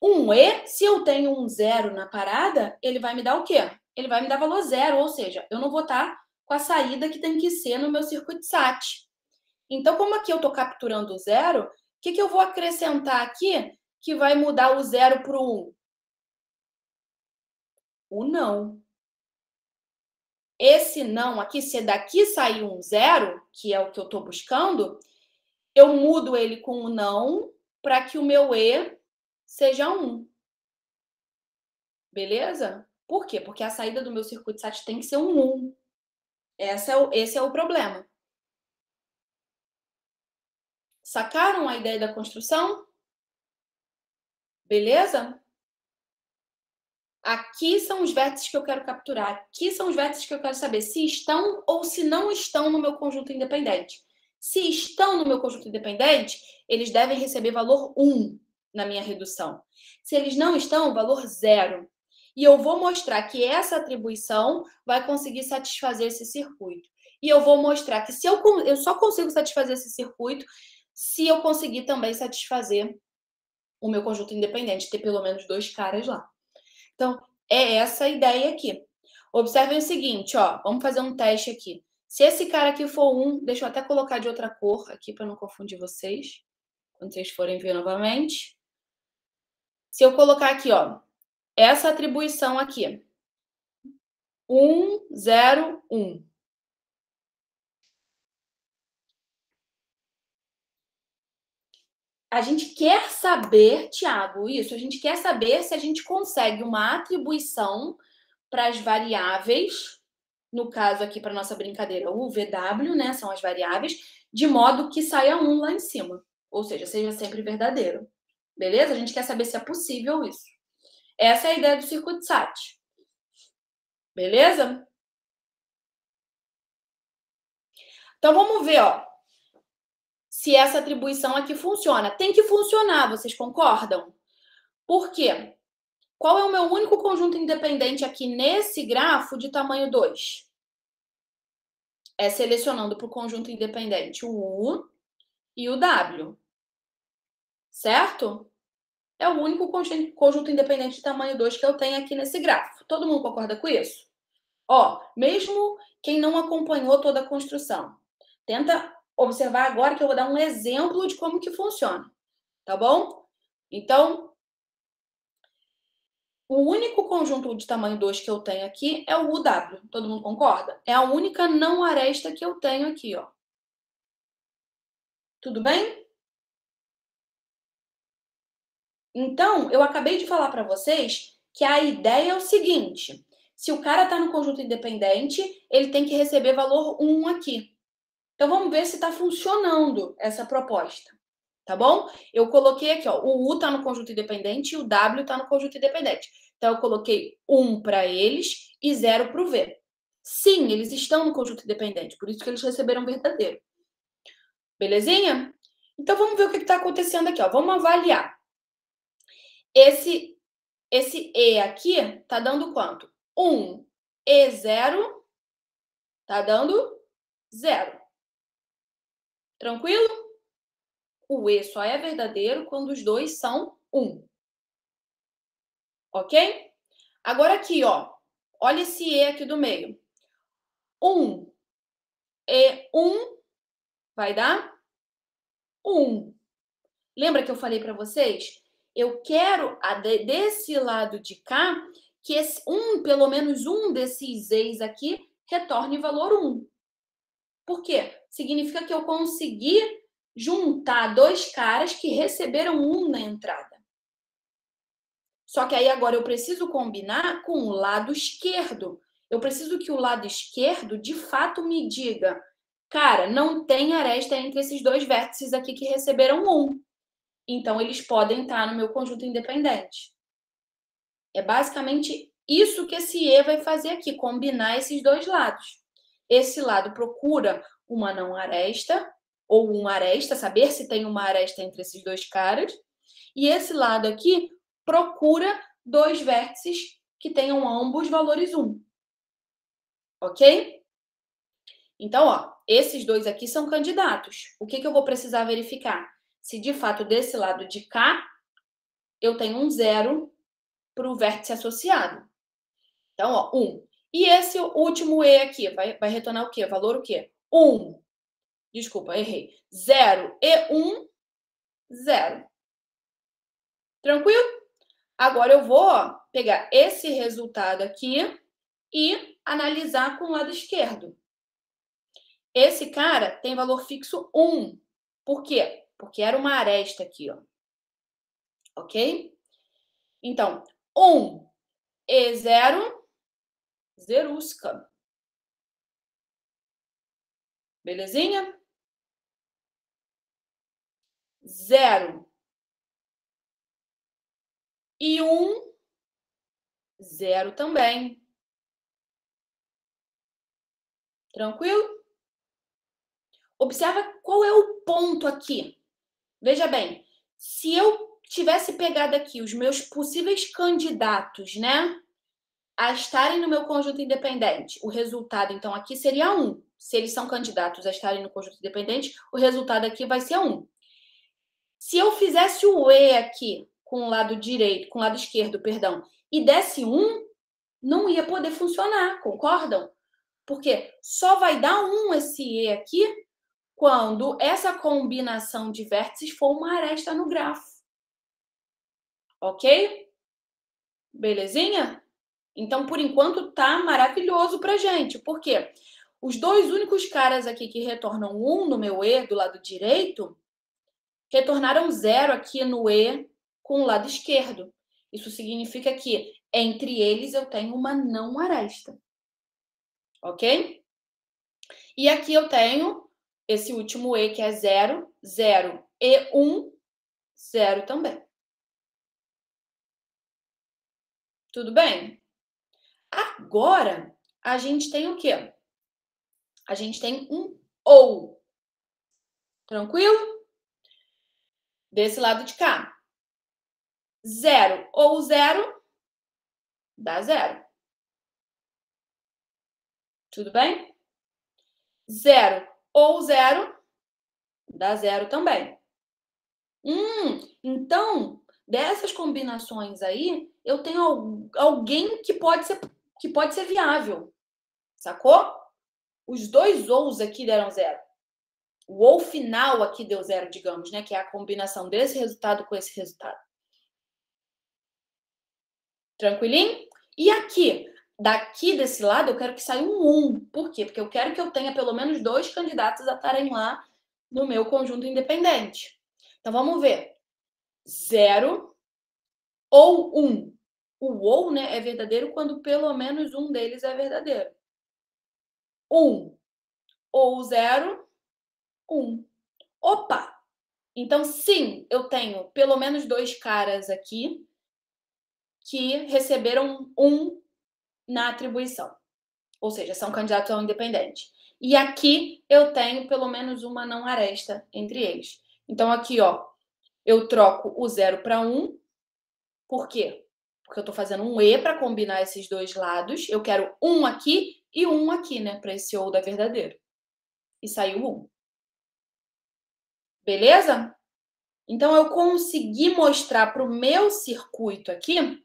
1E, se eu tenho um 0 na parada, ele vai me dar o quê? Ele vai me dar valor 0, ou seja, eu não vou estar com a saída que tem que ser no meu circuito SAT. Então, como aqui eu estou capturando o 0, o que eu vou acrescentar aqui que vai mudar o 0 para o 1? O não. Esse não aqui, se daqui sair um 0, que é o que eu estou buscando, eu mudo ele com o não para que o meu E seja 1. Beleza? Por quê? Porque a saída do meu circuito SAT tem que ser um 1. Esse é o problema. Sacaram a ideia da construção? Beleza? Aqui são os vértices que eu quero capturar. Aqui são os vértices que eu quero saber se estão ou se não estão no meu conjunto independente. Se estão no meu conjunto independente, eles devem receber valor 1 na minha redução. Se eles não estão, valor 0. E eu vou mostrar que essa atribuição vai conseguir satisfazer esse circuito. E eu vou mostrar que se eu só consigo satisfazer esse circuito se eu conseguir também satisfazer o meu conjunto independente, ter pelo menos dois caras lá. Então, é essa a ideia aqui. Observem o seguinte, ó, vamos fazer um teste aqui. Se esse cara aqui for 1, deixa eu até colocar de outra cor aqui para não confundir vocês, quando vocês forem ver novamente. Se eu colocar aqui, ó, essa atribuição aqui, 1, 0, 1. A gente quer saber, Tiago, isso, a gente quer saber se a gente consegue uma atribuição para as variáveis, no caso aqui para nossa brincadeira, o VW, né, são as variáveis, de modo que saia 1 lá em cima, ou seja, seja sempre verdadeiro. Beleza? A gente quer saber se é possível isso. Essa é a ideia do circuito SAT. Beleza? Então vamos ver, ó, se essa atribuição aqui funciona. Tem que funcionar, vocês concordam? Por quê? Qual é o meu único conjunto independente aqui nesse grafo de tamanho 2? É selecionando para o conjunto independente o U e o W. Certo? É o único conjunto independente de tamanho 2 que eu tenho aqui nesse gráfico. Todo mundo concorda com isso? Ó, mesmo quem não acompanhou toda a construção, tenta observar agora que eu vou dar um exemplo de como que funciona, tá bom? Então, o único conjunto de tamanho 2 que eu tenho aqui é o UW. Todo mundo concorda? É a única não aresta que eu tenho aqui, ó. Tudo bem? Então, eu acabei de falar para vocês que a ideia é o seguinte: se o cara está no conjunto independente, ele tem que receber valor 1 aqui. Então, vamos ver se está funcionando essa proposta, tá bom? Eu coloquei aqui, ó, o U está no conjunto independente e o W está no conjunto independente. Então, eu coloquei 1 para eles e 0 para o V. Sim, eles estão no conjunto independente, por isso que eles receberam verdadeiro. Belezinha? Então, vamos ver o que está acontecendo aqui, ó. Vamos avaliar. Esse E aqui tá dando quanto? 1. E0 tá dando 0. Tranquilo? O E só é verdadeiro quando os dois são 1. Ok? Agora aqui, ó. Olha esse E aqui do meio. 1 e 1 vai dar 1. Lembra que eu falei para vocês? Eu quero desse lado de cá que pelo menos um desses E's aqui retorne valor 1. Por quê? Significa que eu consegui juntar dois caras que receberam 1 na entrada. Só que aí agora eu preciso combinar com o lado esquerdo. Eu preciso que o lado esquerdo, de fato, me diga: cara, não tem aresta entre esses dois vértices aqui que receberam 1. Então, eles podem estar no meu conjunto independente. É basicamente isso que esse E vai fazer aqui, combinar esses dois lados. Esse lado procura uma não aresta, ou uma aresta, saber se tem uma aresta entre esses dois caras. E esse lado aqui procura dois vértices que tenham ambos valores 1. Ok? Então, ó, esses dois aqui são candidatos. O que eu vou precisar verificar? Se de fato desse lado de cá eu tenho um 0 para o vértice associado. Então, ó, 1. E esse último E aqui vai retornar o quê? Valor o quê? 1. Desculpa, errei. 0 e 1, 0. Tranquilo? Agora eu vou pegar esse resultado aqui e analisar com o lado esquerdo. Esse cara tem valor fixo 1. Por quê? Porque era uma aresta aqui, ó. Ok? Então, 1 e 0, zerusca. Belezinha? 0 e 1, 0 também. Tranquilo? Observa qual é o ponto aqui. Veja bem, se eu tivesse pegado aqui os meus possíveis candidatos, né, a estarem no meu conjunto independente, o resultado, então, aqui seria 1. Se eles são candidatos a estarem no conjunto independente, o resultado aqui vai ser 1. Se eu fizesse o E aqui com o lado direito, com o lado esquerdo, perdão, e desse 1, não ia poder funcionar, concordam? Porque só vai dar 1 esse E aqui quando essa combinação de vértices for uma aresta no grafo. Ok? Belezinha? Então, por enquanto, tá maravilhoso pra gente. Por quê? Os dois únicos caras aqui que retornam 1 no meu E do lado direito, retornaram 0 aqui no E com o lado esquerdo. Isso significa que entre eles eu tenho uma não aresta. Ok? E aqui eu tenho esse último E que é 0, 0 e 1, 0 também. Tudo bem? Agora, a gente tem o quê? A gente tem um ou. Tranquilo? Desse lado de cá. 0 ou 0 dá 0. Tudo bem? 0 ou 0 dá 0 também. Então, dessas combinações aí, eu tenho alguém que pode ser viável. Sacou? Os dois ous aqui deram 0. O ou final aqui deu 0, digamos, né? Que é a combinação desse resultado com esse resultado. Tranquilinho? E aqui, daqui desse lado, eu quero que saia um 1. Por quê? Porque eu quero que eu tenha pelo menos 2 candidatos a estarem lá no meu conjunto independente. Então, vamos ver. 0 ou 1. O ou, né, é verdadeiro quando pelo menos um deles é verdadeiro. 1 ou 0, 1. Opa! Então, sim, eu tenho pelo menos 2 caras aqui que receberam 1 na atribuição. Ou seja, são candidatos ao independente. E aqui eu tenho pelo menos uma não aresta entre eles. Então, aqui, ó, eu troco o 0 para 1. Por quê? Porque eu estou fazendo um E para combinar esses dois lados. Eu quero um aqui e um aqui, né? Para esse ou da verdadeiro. E saiu 1. Beleza? Então, eu consegui mostrar para o meu circuito aqui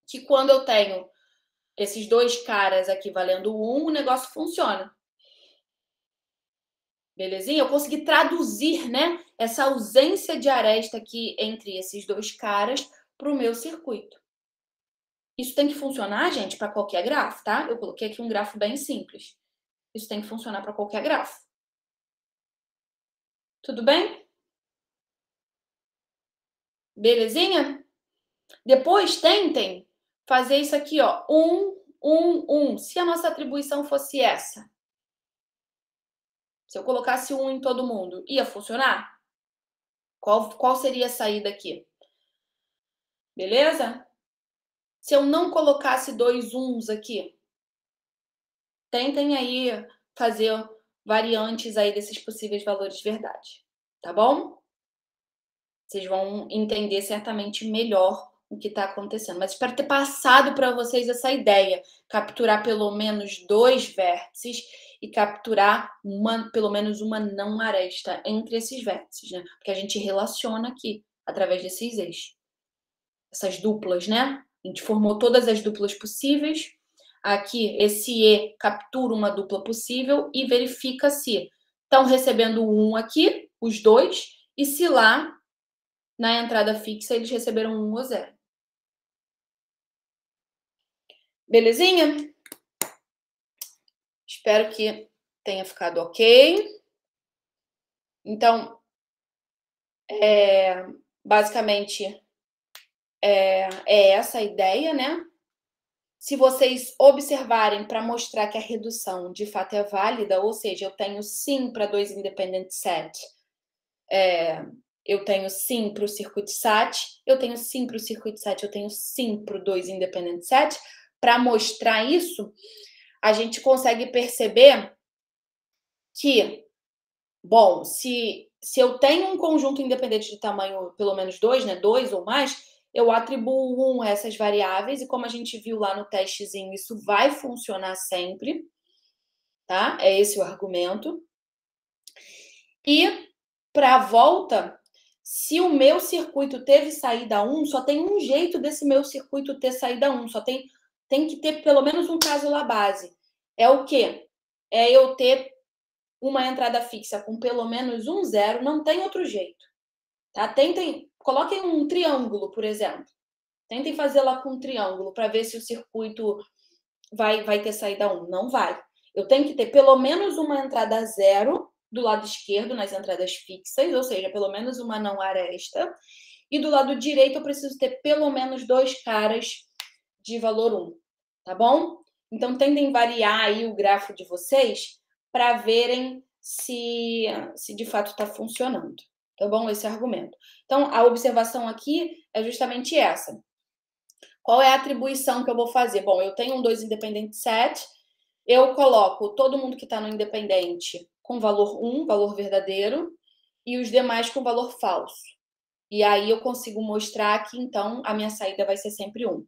que quando eu tenho esses dois caras aqui valendo 1, o negócio funciona. Belezinha? Eu consegui traduzir, né, essa ausência de aresta aqui entre esses dois caras para o meu circuito. Isso tem que funcionar, gente, para qualquer grafo, tá? Eu coloquei aqui um grafo bem simples. Isso tem que funcionar para qualquer grafo. Tudo bem? Belezinha? Depois tentem fazer isso aqui, ó. 1, 1, 1. Se a nossa atribuição fosse essa, se eu colocasse 1 em todo mundo, ia funcionar? Qual seria a saída aqui? Beleza? Se eu não colocasse 2 1s aqui, tentem aí fazer variantes aí desses possíveis valores de verdade, tá bom? Vocês vão entender certamente melhor o que está acontecendo. Mas espero ter passado para vocês essa ideia. Capturar pelo menos 2 vértices e capturar pelo menos uma não aresta entre esses vértices, né? Porque a gente relaciona aqui através desses eixos. Essas duplas, né? A gente formou todas as duplas possíveis. Aqui, esse E captura uma dupla possível e verifica se estão recebendo 1 aqui, os dois, e se lá, na entrada fixa, eles receberam 1 ou 0. Belezinha? Espero que tenha ficado ok. Então, basicamente, é essa a ideia, né? Se vocês observarem para mostrar que a redução de fato é válida, ou seja, eu tenho sim para 2 independent set, eu tenho sim para o circuito SAT, eu tenho sim para o circuito SAT, eu tenho sim para o 2 independent set. Para mostrar isso, a gente consegue perceber que, bom, se eu tenho um conjunto independente de tamanho pelo menos 2, né, 2 ou mais, eu atribuo 1 a essas variáveis, e como a gente viu lá no testezinho, isso vai funcionar sempre, tá? É esse o argumento. E, para a volta, se o meu circuito teve saída 1, só tem um jeito desse meu circuito ter saída 1, só tem que ter pelo menos um caso lá base. É o quê? É eu ter uma entrada fixa com pelo menos um 0, não tem outro jeito. Tá? Coloquem um triângulo, por exemplo. Tentem fazer lá com um triângulo para ver se o circuito vai ter saída 1. Não vai. Eu tenho que ter pelo menos uma entrada 0 do lado esquerdo nas entradas fixas, ou seja, pelo menos uma não aresta. E do lado direito eu preciso ter pelo menos 2 caras de valor 1, tá bom? Então tentem variar aí o grafo de vocês para verem se de fato está funcionando, tá bom? Esse argumento. Então, a observação aqui é justamente essa. Qual é a atribuição que eu vou fazer? Bom, eu tenho um 2 independent set, eu coloco todo mundo que está no independente com valor 1, valor verdadeiro, e os demais com valor falso. E aí eu consigo mostrar que, então, a minha saída vai ser sempre 1.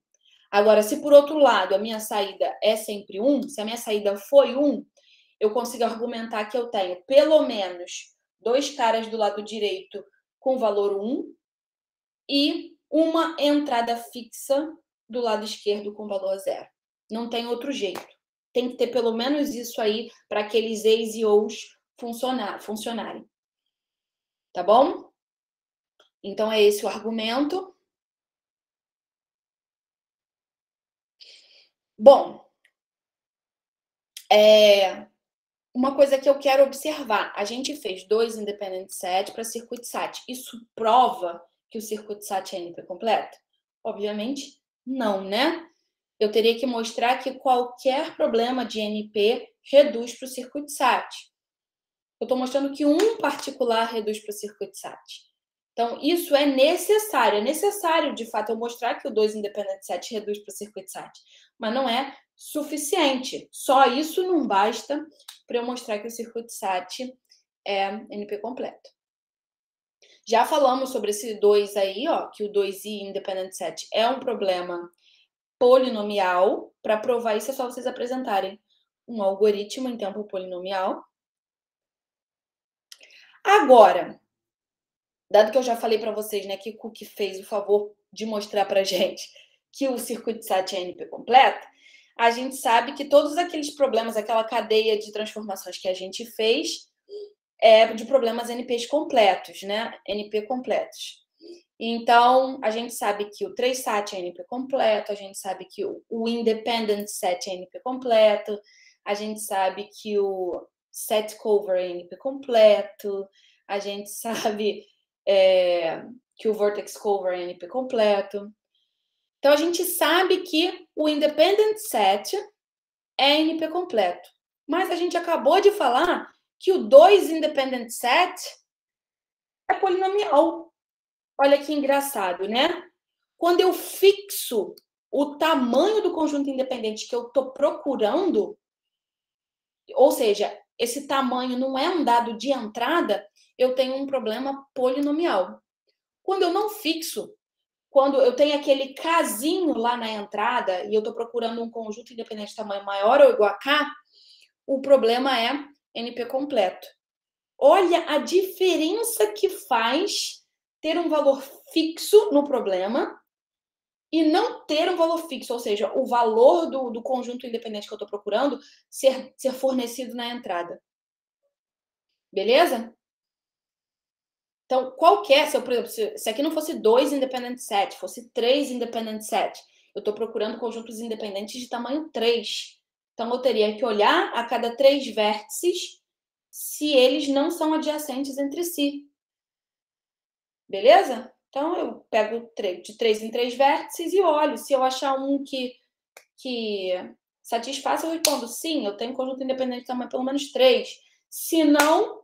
Agora, se por outro lado a minha saída é sempre 1, se a minha saída foi 1, eu consigo argumentar que eu tenho pelo menos 2 caras do lado direito com valor 1 e uma entrada fixa do lado esquerdo com valor 0. Não tem outro jeito. tem que ter pelo menos isso aí para aqueles eis e ous funcionarem. Tá bom? Então, é esse o argumento. Bom, uma coisa que eu quero observar. A gente fez 2 independent set para circuit sat. Isso prova que o circuit sat é NP completo? Obviamente, não, né? Eu teria que mostrar que qualquer problema de NP reduz para o circuit sat. Eu estou mostrando que um particular reduz para o circuit sat. Então, isso é necessário. É necessário, de fato, eu mostrar que o 2 independent set reduz para o circuit sat. Mas não é suficiente. Só isso não basta para eu mostrar que o circuit sat é NP completo. Já falamos sobre esse 2 aí, ó, que o 2i independent set é um problema polinomial. Para provar isso, é só vocês apresentarem um algoritmo em tempo polinomial. Agora, dado que eu já falei para vocês, né, que o Cook fez o favor de mostrar para gente que o circuit sat é NP completo, a gente sabe que todos aqueles problemas, aquela cadeia de transformações que a gente fez, é de problemas NPs completos, né? NP completos. Então, a gente sabe que o 3-sat é NP completo, a gente sabe que o independent set é NP completo, a gente sabe que o set cover é NP completo, a gente sabe que o vertex cover é NP completo. Então, a gente sabe que o independent set é NP completo. Mas a gente acabou de falar que o 2 independent set é polinomial. Olha que engraçado, né? Quando eu fixo o tamanho do conjunto independente que eu estou procurando, ou seja, esse tamanho não é um dado de entrada, eu tenho um problema polinomial. Quando eu não fixo, quando eu tenho aquele casinho lá na entrada e eu estou procurando um conjunto independente de tamanho maior ou igual a K, o problema é NP completo. Olha a diferença que faz ter um valor fixo no problema e não ter um valor fixo, ou seja, o valor do conjunto independente que eu estou procurando ser fornecido na entrada. Beleza? Então, qualquer, se eu, por exemplo, se aqui não fosse 2 independent set, fosse 3 independent set, eu estou procurando conjuntos independentes de tamanho 3. Então, eu teria que olhar a cada 3 vértices se eles não são adjacentes entre si. Beleza? Então, eu pego de 3 em 3 vértices e olho. Se eu achar um que satisfaz, eu respondo sim, eu tenho conjunto independente de tamanho pelo menos 3. Se não,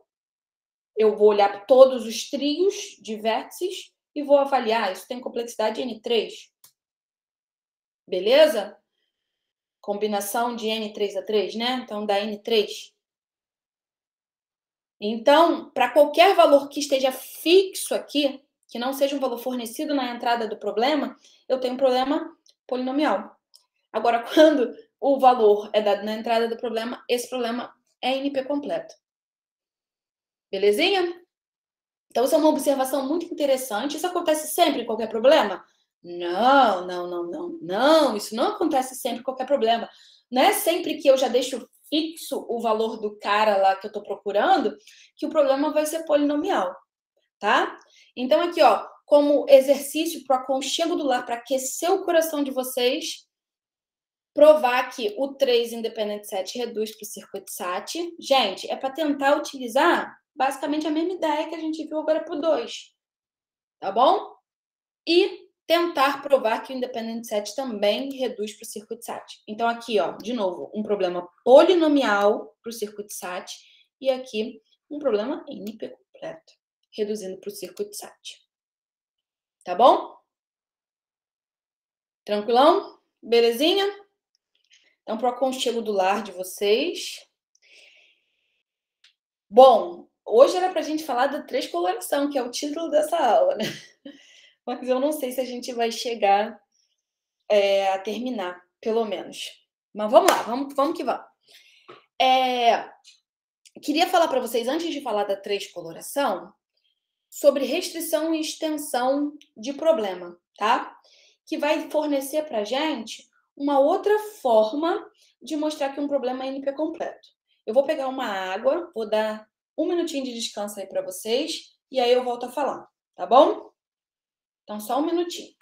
eu vou olhar todos os trios de vértices e vou avaliar. Isso tem complexidade N3. Beleza? Combinação de N3A3, né? Então, dá N3. Então, para qualquer valor que esteja fixo aqui, que não seja um valor fornecido na entrada do problema, eu tenho um problema polinomial. Agora, quando o valor é dado na entrada do problema, esse problema é NP completo. Belezinha? Então, isso é uma observação muito interessante. Isso acontece sempre em qualquer problema? Não, não, não, não, não. Isso não acontece sempre em qualquer problema. Não é sempre que eu já deixo fixo o valor do cara lá que eu estou procurando que o problema vai ser polinomial, tá? Então, aqui, ó, como exercício para o aconchego do lar, para aquecer o coração de vocês, provar que o 3 independent set reduz para o circuit sat. Gente, é para tentar utilizar basicamente a mesma ideia que a gente viu agora para o 2. Tá bom? E tentar provar que o independent set também reduz para o circuit sat. Então, aqui, ó, de novo, um problema polinomial para o circuit sat e aqui um problema NP completo, reduzindo para o circuit sat. Tá bom? Tranquilão? Belezinha? Então, para o aconchego do lar de vocês. Bom, hoje era para a gente falar da transcoloração, que é o título dessa aula, né? Mas eu não sei se a gente vai chegar a terminar, pelo menos. Mas vamos lá, vamos que vamos. Queria falar para vocês, antes de falar da transcoloração, sobre restrição e extensão de problema, tá? Que vai fornecer para a gente uma outra forma de mostrar que um problema é NP completo. Eu vou pegar uma água, vou dar um minutinho de descanso aí para vocês, e aí eu volto a falar, tá bom? Então, só um minutinho.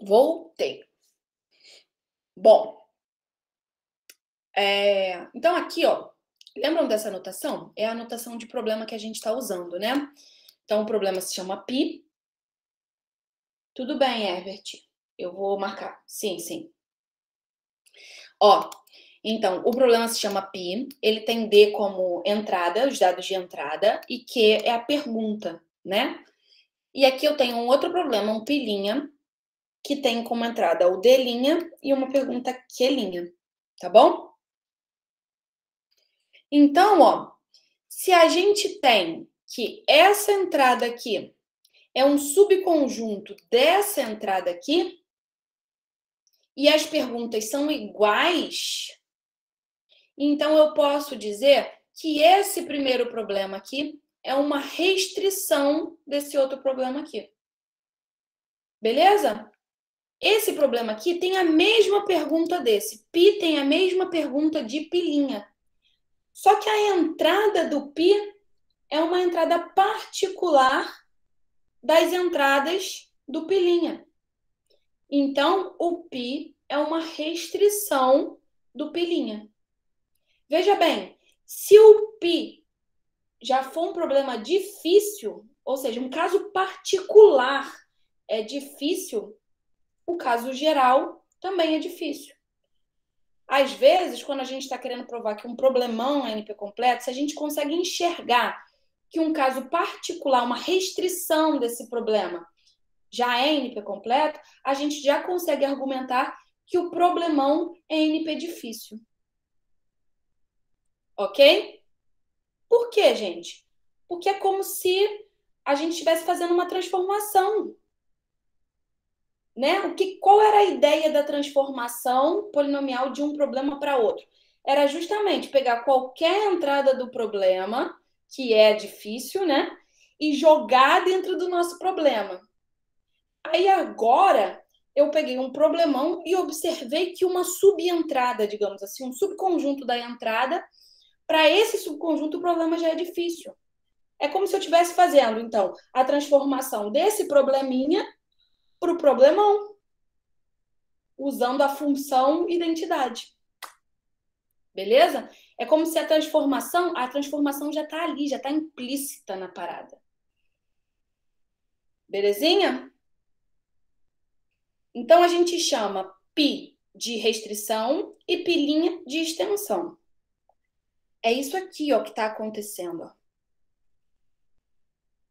Voltei. Bom, então aqui, ó, lembram dessa anotação? É a anotação de problema que a gente está usando, né? Então, o problema se chama pi. Tudo bem, Herbert. Eu vou marcar. Sim, sim. Ó, então, o problema se chama pi. Ele tem D como entrada, os dados de entrada, e Q é a pergunta, né? E aqui eu tenho um outro problema, um pi', que tem como entrada o D' e uma pergunta Q', tá bom? Então, ó, se a gente tem que essa entrada aqui é um subconjunto dessa entrada aqui, e as perguntas são iguais, então eu posso dizer que esse primeiro problema aqui é uma restrição desse outro problema aqui. Beleza? Esse problema aqui tem a mesma pergunta desse. Pi tem a mesma pergunta de pilinha. Só que a entrada do pi é uma entrada particular das entradas do pilinha. Então, o pi é uma restrição do pilinha. Veja bem, se o pi já for um problema difícil, ou seja, um caso particular é difícil, o caso geral também é difícil. Às vezes, quando a gente está querendo provar que um problemão é NP completo, se a gente consegue enxergar que um caso particular, uma restrição desse problema, já é NP completo, a gente já consegue argumentar que o problemão é NP difícil. Ok? Por quê, gente? Porque é como se a gente estivesse fazendo uma transformação. Né? Qual era a ideia da transformação polinomial de um problema para outro? Era justamente pegar qualquer entrada do problema, que é difícil, né? E jogar dentro do nosso problema. Aí agora eu peguei um problemão e observei que uma subentrada, digamos assim, um subconjunto da entrada, para esse subconjunto o problema já é difícil. É como se eu estivesse fazendo, então, a transformação desse probleminha para o problemão, usando a função identidade. Beleza? É como se a transformação já está ali, já está implícita na parada. Belezinha? Então, a gente chama pi de restrição e pilinha de extensão. É isso aqui, ó, que está acontecendo.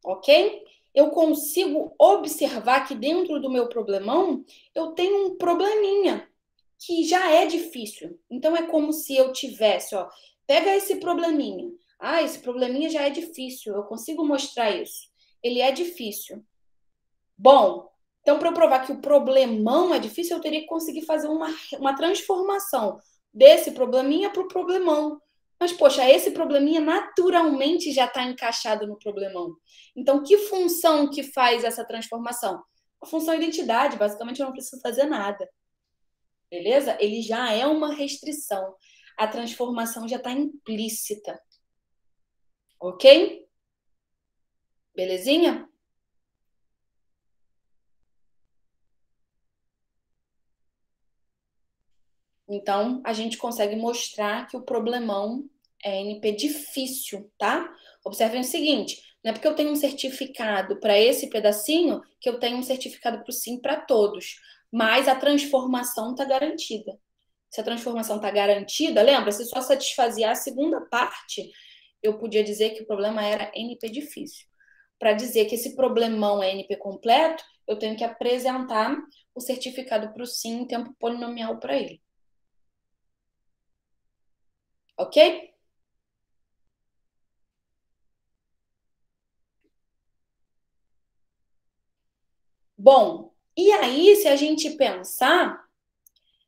Ó. Ok? Eu consigo observar que dentro do meu problemão, eu tenho um probleminha que já é difícil. Então, é como se eu tivesse, ó, pega esse probleminha. Ah, esse probleminha já é difícil, eu consigo mostrar isso. Ele é difícil. Bom, então, para eu provar que o problemão é difícil, eu teria que conseguir fazer uma transformação desse probleminha para o problemão. Mas, poxa, esse probleminha naturalmente já está encaixado no problemão. Então, que função que faz essa transformação? A função identidade, basicamente eu não preciso fazer nada. Beleza? Ele já é uma restrição. A transformação já está implícita. Ok? Belezinha? Então, a gente consegue mostrar que o problemão é NP difícil, tá? Observem o seguinte, não é porque eu tenho um certificado para esse pedacinho que eu tenho um certificado para o sim para todos, mas a transformação está garantida. Se a transformação está garantida, lembra, se só satisfazia a segunda parte, eu podia dizer que o problema era NP difícil. Para dizer que esse problemão é NP completo, eu tenho que apresentar o certificado para o sim em tempo polinomial para ele. Ok? Bom, e aí, se a gente pensar,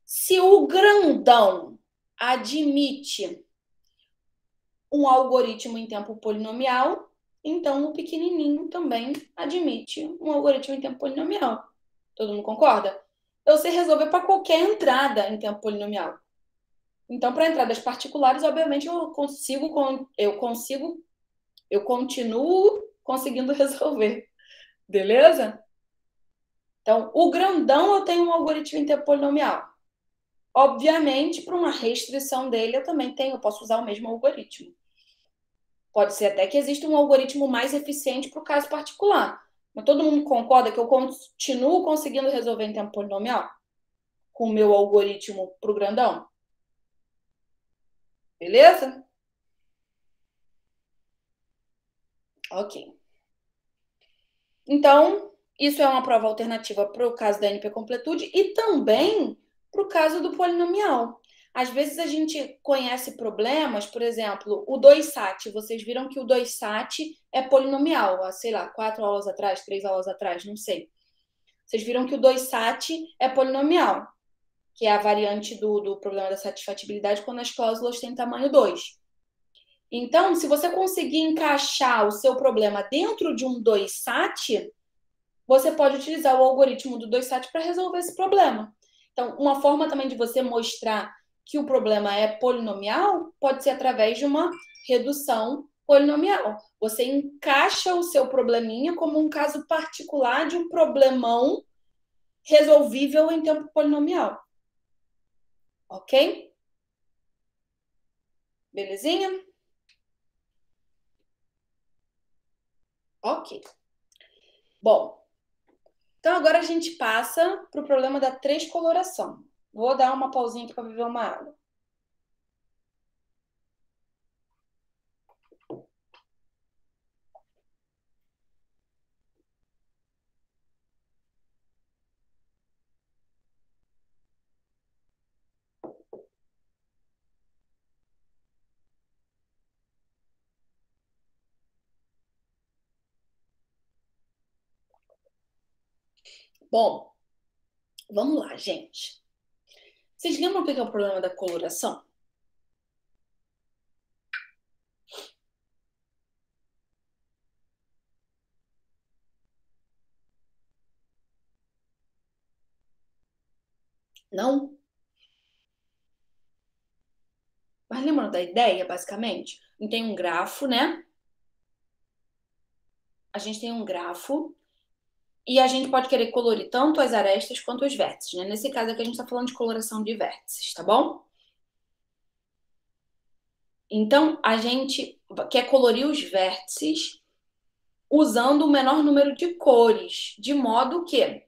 se o grandão admite um algoritmo em tempo polinomial, então o pequenininho também admite um algoritmo em tempo polinomial. Todo mundo concorda? Eu sei resolver para qualquer entrada em tempo polinomial. Então, para entradas particulares, obviamente, eu continuo conseguindo resolver. Beleza? Então, o grandão eu tenho um algoritmo em tempo polinomial. Obviamente, para uma restrição dele, eu posso usar o mesmo algoritmo. Pode ser até que exista um algoritmo mais eficiente para o caso particular. Mas todo mundo concorda que eu continuo conseguindo resolver em tempo polinomial com o meu algoritmo para o grandão? Beleza? Ok. Então, isso é uma prova alternativa para o caso da NP-completude e também para o caso do polinomial. Às vezes a gente conhece problemas, por exemplo, o 2-SAT. Vocês viram que o 2-SAT é polinomial, há, sei lá, 4 aulas atrás, 3 aulas atrás, não sei. Vocês viram que o 2-SAT é polinomial, que é a variante do problema da satisfatibilidade quando as cláusulas têm tamanho 2. Então, se você conseguir encaixar o seu problema dentro de um 2-SAT, você pode utilizar o algoritmo do 2-SAT para resolver esse problema. Então, uma forma também de você mostrar que o problema é polinomial pode ser através de uma redução polinomial. Você encaixa o seu probleminha como um caso particular de um problemão resolvível em tempo polinomial. Ok? Belezinha? Ok. Bom, então agora a gente passa para o problema da transcoloração. Vou dar uma pausinha aqui para beber uma água. Bom, vamos lá, gente. Vocês lembram o que é o problema da coloração? Não? Mas lembram da ideia, basicamente? A gente tem um grafo, né? A gente tem um grafo e a gente pode querer colorir tanto as arestas quanto os vértices, né? Nesse caso aqui a gente está falando de coloração de vértices, tá bom? Então, a gente quer colorir os vértices usando o menor número de cores, de modo que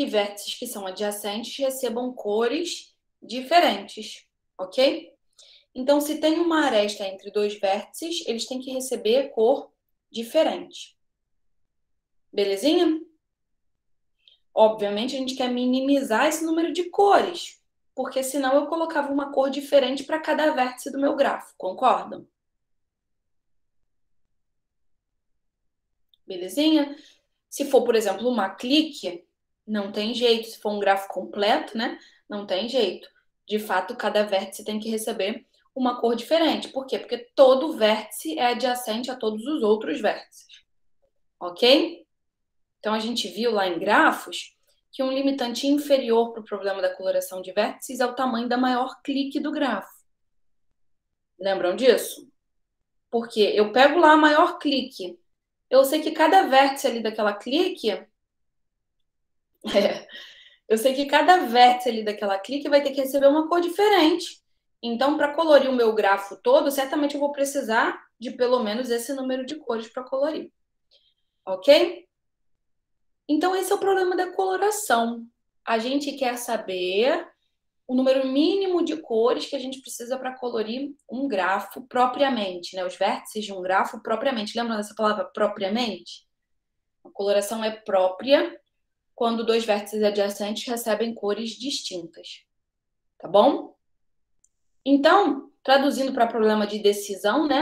vértices que são adjacentes recebam cores diferentes, ok? Então, se tem uma aresta entre dois vértices, eles têm que receber cor diferente. Belezinha? Obviamente, a gente quer minimizar esse número de cores, porque senão eu colocava uma cor diferente para cada vértice do meu grafo, concordam? Belezinha? Se for, por exemplo, uma clique, não tem jeito. Se for um grafo completo, né? Não tem jeito. De fato, cada vértice tem que receber uma cor diferente. Por quê? Porque todo vértice é adjacente a todos os outros vértices. Ok? Então, a gente viu lá em grafos que um limitante inferior para o problema da coloração de vértices é o tamanho da maior clique do grafo. Lembram disso? Porque eu pego lá a maior clique. Eu sei que cada vértice ali daquela clique Eu sei que cada vértice ali daquela clique vai ter que receber uma cor diferente. Então, para colorir o meu grafo todo, certamente eu vou precisar de pelo menos esse número de cores para colorir. Ok? Então, esse é o problema da coloração. A gente quer saber o número mínimo de cores que a gente precisa para colorir um grafo propriamente, né? Os vértices de um grafo propriamente. Lembra dessa palavra propriamente? A coloração é própria quando dois vértices adjacentes recebem cores distintas. Tá bom? Então, traduzindo para problema de decisão, né?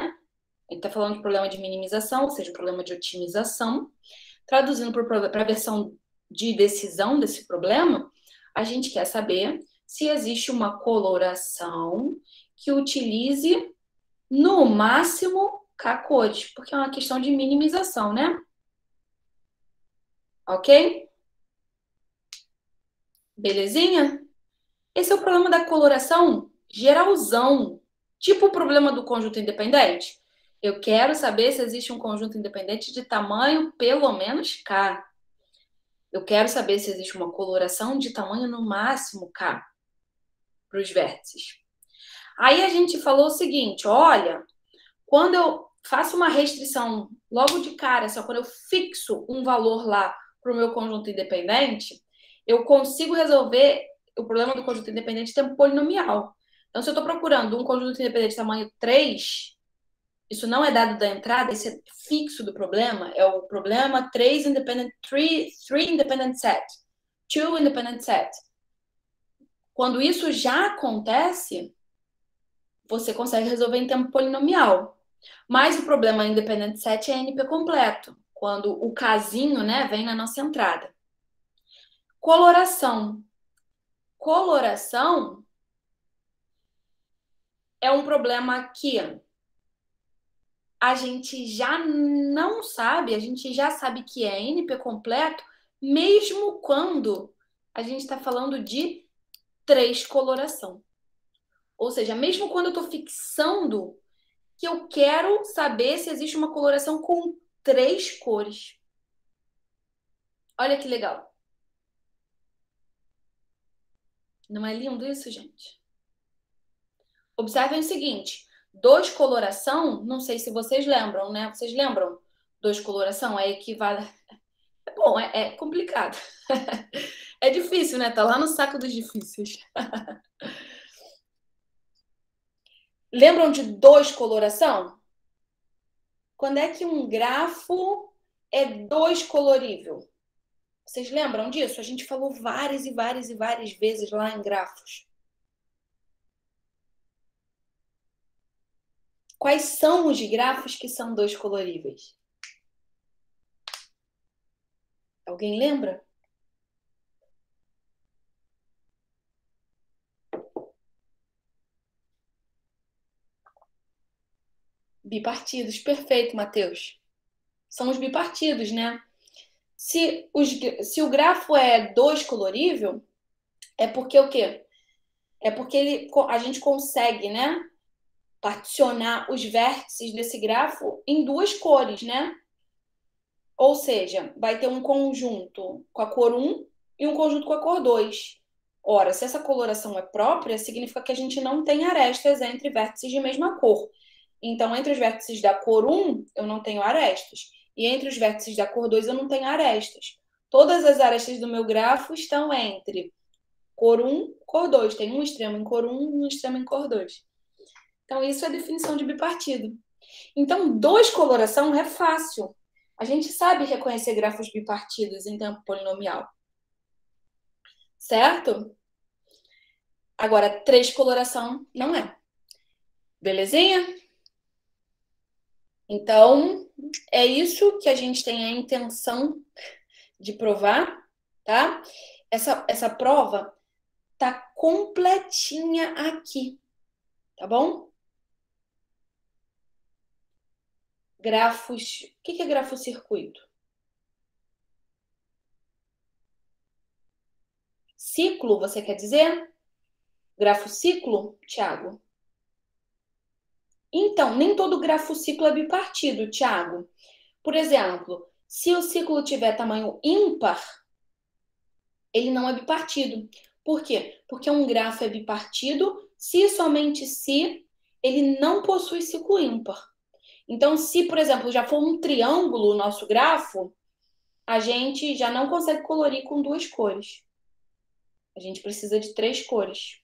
A gente está falando de problema de minimização, ou seja, problema de otimização. Traduzindo para a versão de decisão desse problema, a gente quer saber se existe uma coloração que utilize no máximo K cores, porque é uma questão de minimização, né? Ok? Belezinha? Esse é o problema da coloração geralzão, tipo o problema do conjunto independente. Eu quero saber se existe um conjunto independente de tamanho pelo menos K. Eu quero saber se existe uma coloração de tamanho no máximo K para os vértices. Aí a gente falou o seguinte, olha, quando eu faço uma restrição logo de cara, só quando eu fixo um valor lá para o meu conjunto independente, eu consigo resolver o problema do conjunto independente tempo polinomial. Então, se eu estou procurando um conjunto independente de tamanho 3, isso não é dado da entrada, esse é fixo do problema, é o problema 3 independent set, 2 independent set. Quando isso já acontece, você consegue resolver em tempo polinomial. Mas o problema independent set é NP completo, quando o casinho, né, vem na nossa entrada. Coloração. Coloração é um problema que a gente já não sabe, a gente já sabe que é NP completo, mesmo quando a gente está falando de 3 coloração. Ou seja, mesmo quando eu estou fixando que eu quero saber se existe uma coloração com 3 cores. Olha que legal. Não é lindo isso, gente? Observem o seguinte, 2 coloração, não sei se vocês lembram, né? Vocês lembram? 2 coloração é equivalente... Bom, é complicado. É difícil, né? Tá lá no saco dos difíceis. Lembram de 2 coloração? Quando é que um grafo é 2 colorível? Vocês lembram disso? A gente falou várias e várias e várias vezes lá em grafos. Quais são os grafos que são 2 coloríveis? Alguém lembra? Bipartidos. Perfeito, Matheus. São os bipartidos, né? Se o grafo é 2 colorível, é porque o quê? É porque a gente consegue, né, particionar os vértices desse grafo em 2 cores, né? Ou seja, vai ter um conjunto com a cor 1 e um conjunto com a cor 2. Ora, se essa coloração é própria, significa que a gente não tem arestas entre vértices de mesma cor. Então, entre os vértices da cor 1, eu não tenho arestas. E entre os vértices da cor 2, eu não tenho arestas. Todas as arestas do meu grafo estão entre cor 1 e cor 2. Tem um extremo em cor 1 e um extremo em cor 2. Então, isso é a definição de bipartido. Então, 2 coloração é fácil. A gente sabe reconhecer grafos bipartidos em tempo polinomial. Certo? Agora, 3 coloração não é. Belezinha? Então, é isso que a gente tem a intenção de provar, tá? Essa prova tá completinha aqui, tá bom? Grafos... O que é grafo-circuito? Ciclo, você quer dizer? Grafo-ciclo, Thiago? Então, nem todo grafo-ciclo é bipartido, Thiago. Por exemplo, se o ciclo tiver tamanho ímpar, ele não é bipartido. Por quê? Porque um grafo é bipartido se e somente se ele não possui ciclo ímpar. Então, se, por exemplo, já for um triângulo o nosso grafo, a gente já não consegue colorir com duas cores. A gente precisa de 3 cores.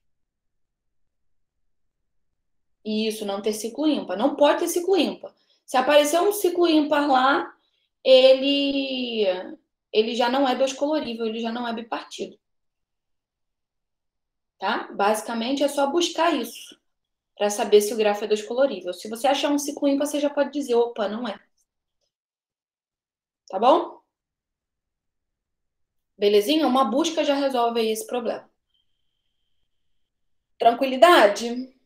E isso, não ter ciclo ímpar. Não pode ter ciclo ímpar. Se aparecer um ciclo ímpar lá, ele já não é colorível, ele já não é bipartido. Tá? Basicamente, é só buscar isso para saber se o grafo é colorível. Se você achar um ciclo ímpar, você já pode dizer, opa, não é. Tá bom? Belezinha? Uma busca já resolve aí esse problema. Tranquilidade?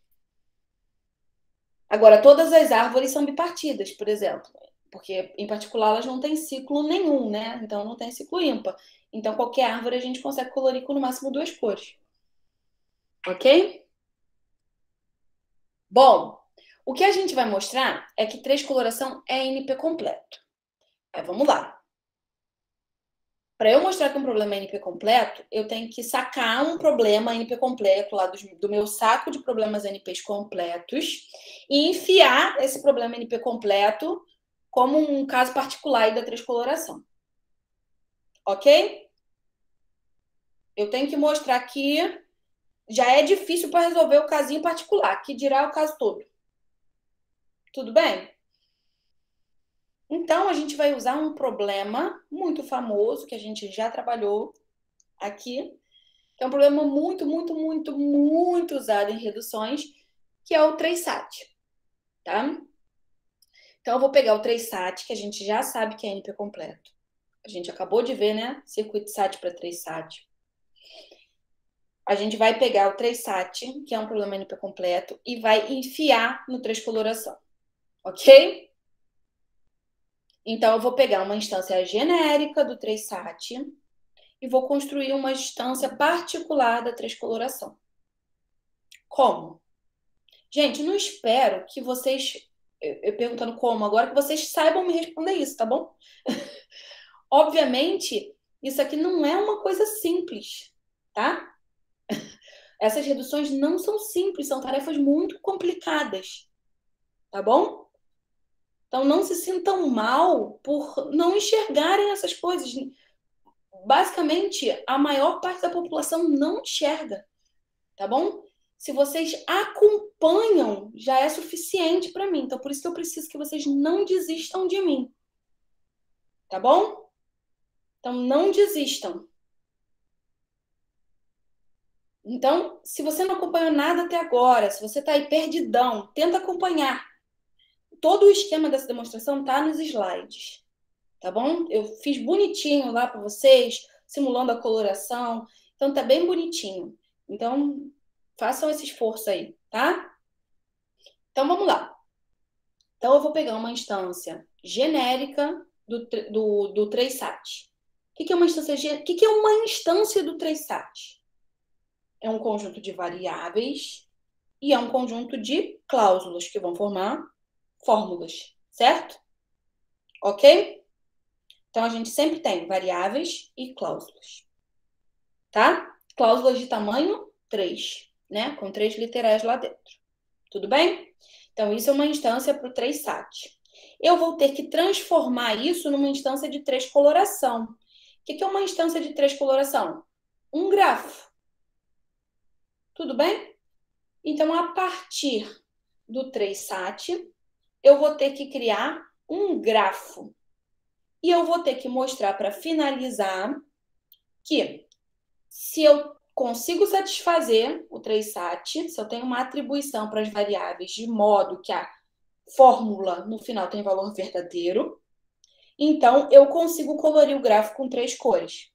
Agora, todas as árvores são bipartidas, por exemplo. Porque, em particular, elas não têm ciclo nenhum, né? Então, não tem ciclo ímpar. Então, qualquer árvore a gente consegue colorir com, no máximo, 2 cores. Ok? Bom, o que a gente vai mostrar é que 3 coloração é NP completo. Aí, vamos lá. Para eu mostrar que um problema é NP completo, eu tenho que sacar um problema NP completo lá do meu saco de problemas NPs completos e enfiar esse problema NP completo como um caso particular aí da 3 coloração. Ok? Eu tenho que mostrar que já é difícil para resolver o casinho particular, que dirá o caso todo. Tudo bem? Então, a gente vai usar um problema muito famoso que a gente já trabalhou aqui, que é um problema muito, muito, muito, muito usado em reduções, que é o 3-SAT, tá? Então, eu vou pegar o 3-SAT, que a gente já sabe que é NP completo. A gente acabou de ver, né? Circuito SAT para 3-SAT. A gente vai pegar o 3-SAT, que é um problema NP completo, e vai enfiar no 3 coloração, ok? Então, eu vou pegar uma instância genérica do 3-SAT e vou construir uma instância particular da 3 coloração. Como? Gente, não espero que vocês, eu perguntando como agora, que vocês saibam me responder isso, tá bom? Obviamente, isso aqui não é uma coisa simples, tá? Essas reduções não são simples, são tarefas muito complicadas, tá bom? Então, não se sintam mal por não enxergarem essas coisas. Basicamente, a maior parte da população não enxerga, tá bom? Se vocês acompanham, já é suficiente para mim. Então, por isso que eu preciso que vocês não desistam de mim, tá bom? Então, não desistam. Então, se você não acompanhou nada até agora, se você está aí perdidão, tenta acompanhar. Todo o esquema dessa demonstração tá nos slides, tá bom? Eu fiz bonitinho lá para vocês, simulando a coloração. Então, tá bem bonitinho. Então, façam esse esforço aí, tá? Então, vamos lá. Então, eu vou pegar uma instância genérica do 3-SAT. O que é uma instância, o que é uma instância do 3-SAT? É um conjunto de variáveis e é um conjunto de cláusulas que vão formar fórmulas, certo? Ok? Então, a gente sempre tem variáveis e cláusulas, tá? Cláusulas de tamanho 3, né? Com 3 literais lá dentro. Tudo bem? Então, isso é uma instância para o 3-SAT. Eu vou ter que transformar isso numa instância de 3 coloração. O que é uma instância de 3 coloração? Um grafo. Tudo bem? Então, a partir do 3-SAT, eu vou ter que criar um grafo. E eu vou ter que mostrar para finalizar que se eu consigo satisfazer o 3-SAT, se eu tenho uma atribuição para as variáveis de modo que a fórmula no final tem valor verdadeiro, então eu consigo colorir o gráfico com 3 cores.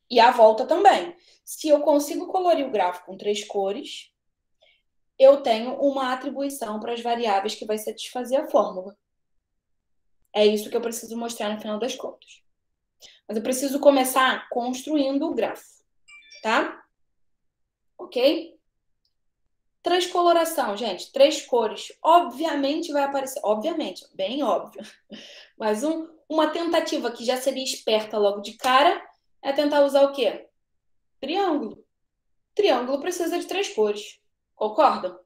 E a volta também. Se eu consigo colorir o gráfico com 3 cores, eu tenho uma atribuição para as variáveis que vai satisfazer a fórmula. É isso que eu preciso mostrar no final das contas. Mas eu preciso começar construindo o grafo, tá? Ok? Transcoloração, gente, 3 cores. Obviamente vai aparecer, obviamente, bem óbvio. Mas uma tentativa que já seria esperta logo de cara é tentar usar o quê? Triângulo. Triângulo precisa de 3 cores. Concordam?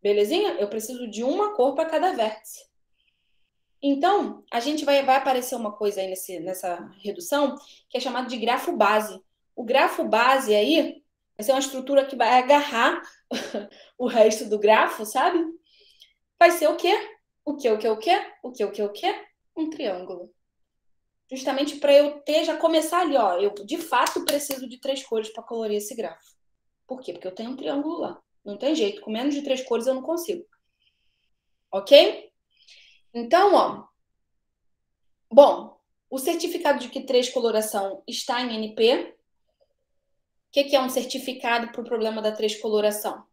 Belezinha? Eu preciso de uma cor para cada vértice. Então, a gente vai aparecer uma coisa aí nessa redução que é chamada de grafo base. O grafo base aí vai ser uma estrutura que vai agarrar o resto do grafo, sabe? Vai ser o quê? O quê, o quê, o quê? O quê, o quê, o quê? Um triângulo. Justamente para eu ter, já começar ali, ó. Eu, de fato, preciso de 3 cores para colorir esse grafo. Por quê? Porque eu tenho um triângulo lá. Não tem jeito. Com menos de 3 cores eu não consigo. Ok? Então, ó. Bom, o certificado de que 3 coloração está em NP. O que é um certificado para o problema da 3 coloração?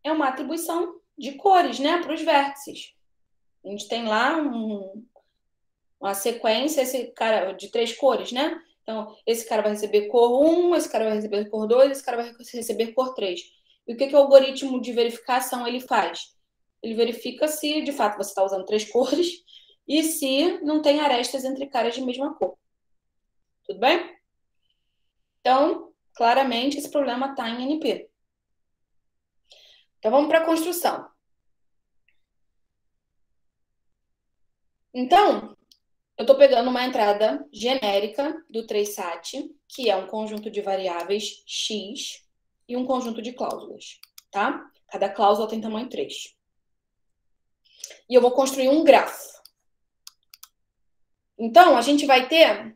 É uma atribuição de cores, né, para os vértices. A gente tem lá uma sequência esse cara, de 3 cores, né? Então, esse cara vai receber cor 1, esse cara vai receber cor 2, esse cara vai receber cor 3. E o que o algoritmo de verificação ele faz? Ele verifica se, de fato, você está usando 3 cores e se não tem arestas entre caras de mesma cor. Tudo bem? Então, claramente, esse problema está em NP. Então, vamos para a construção. Então, eu estou pegando uma entrada genérica do 3SAT, que é um conjunto de variáveis x e um conjunto de cláusulas, tá? Cada cláusula tem tamanho 3. E eu vou construir um grafo. Então, a gente vai ter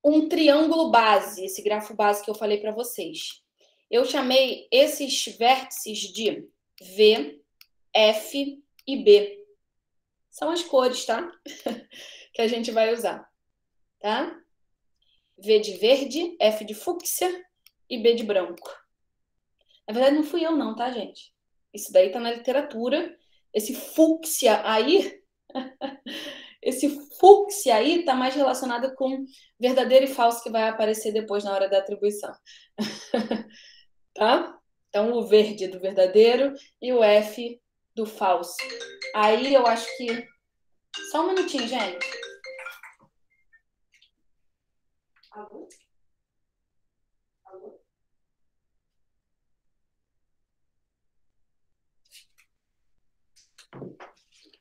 um triângulo base, esse grafo base que eu falei para vocês. Eu chamei esses vértices de V, F e B. São as cores, tá? Que a gente vai usar, tá? V de verde, F de fúcsia e B de branco. Na verdade, não fui eu não, tá, gente? Isso daí tá na literatura. Esse fúcsia aí, esse fúcsia aí tá mais relacionado com verdadeiro e falso que vai aparecer depois na hora da atribuição. Tá? Então, o verde do verdadeiro e o F do falso. Aí eu acho que... Só um minutinho, gente. Alô? Alô?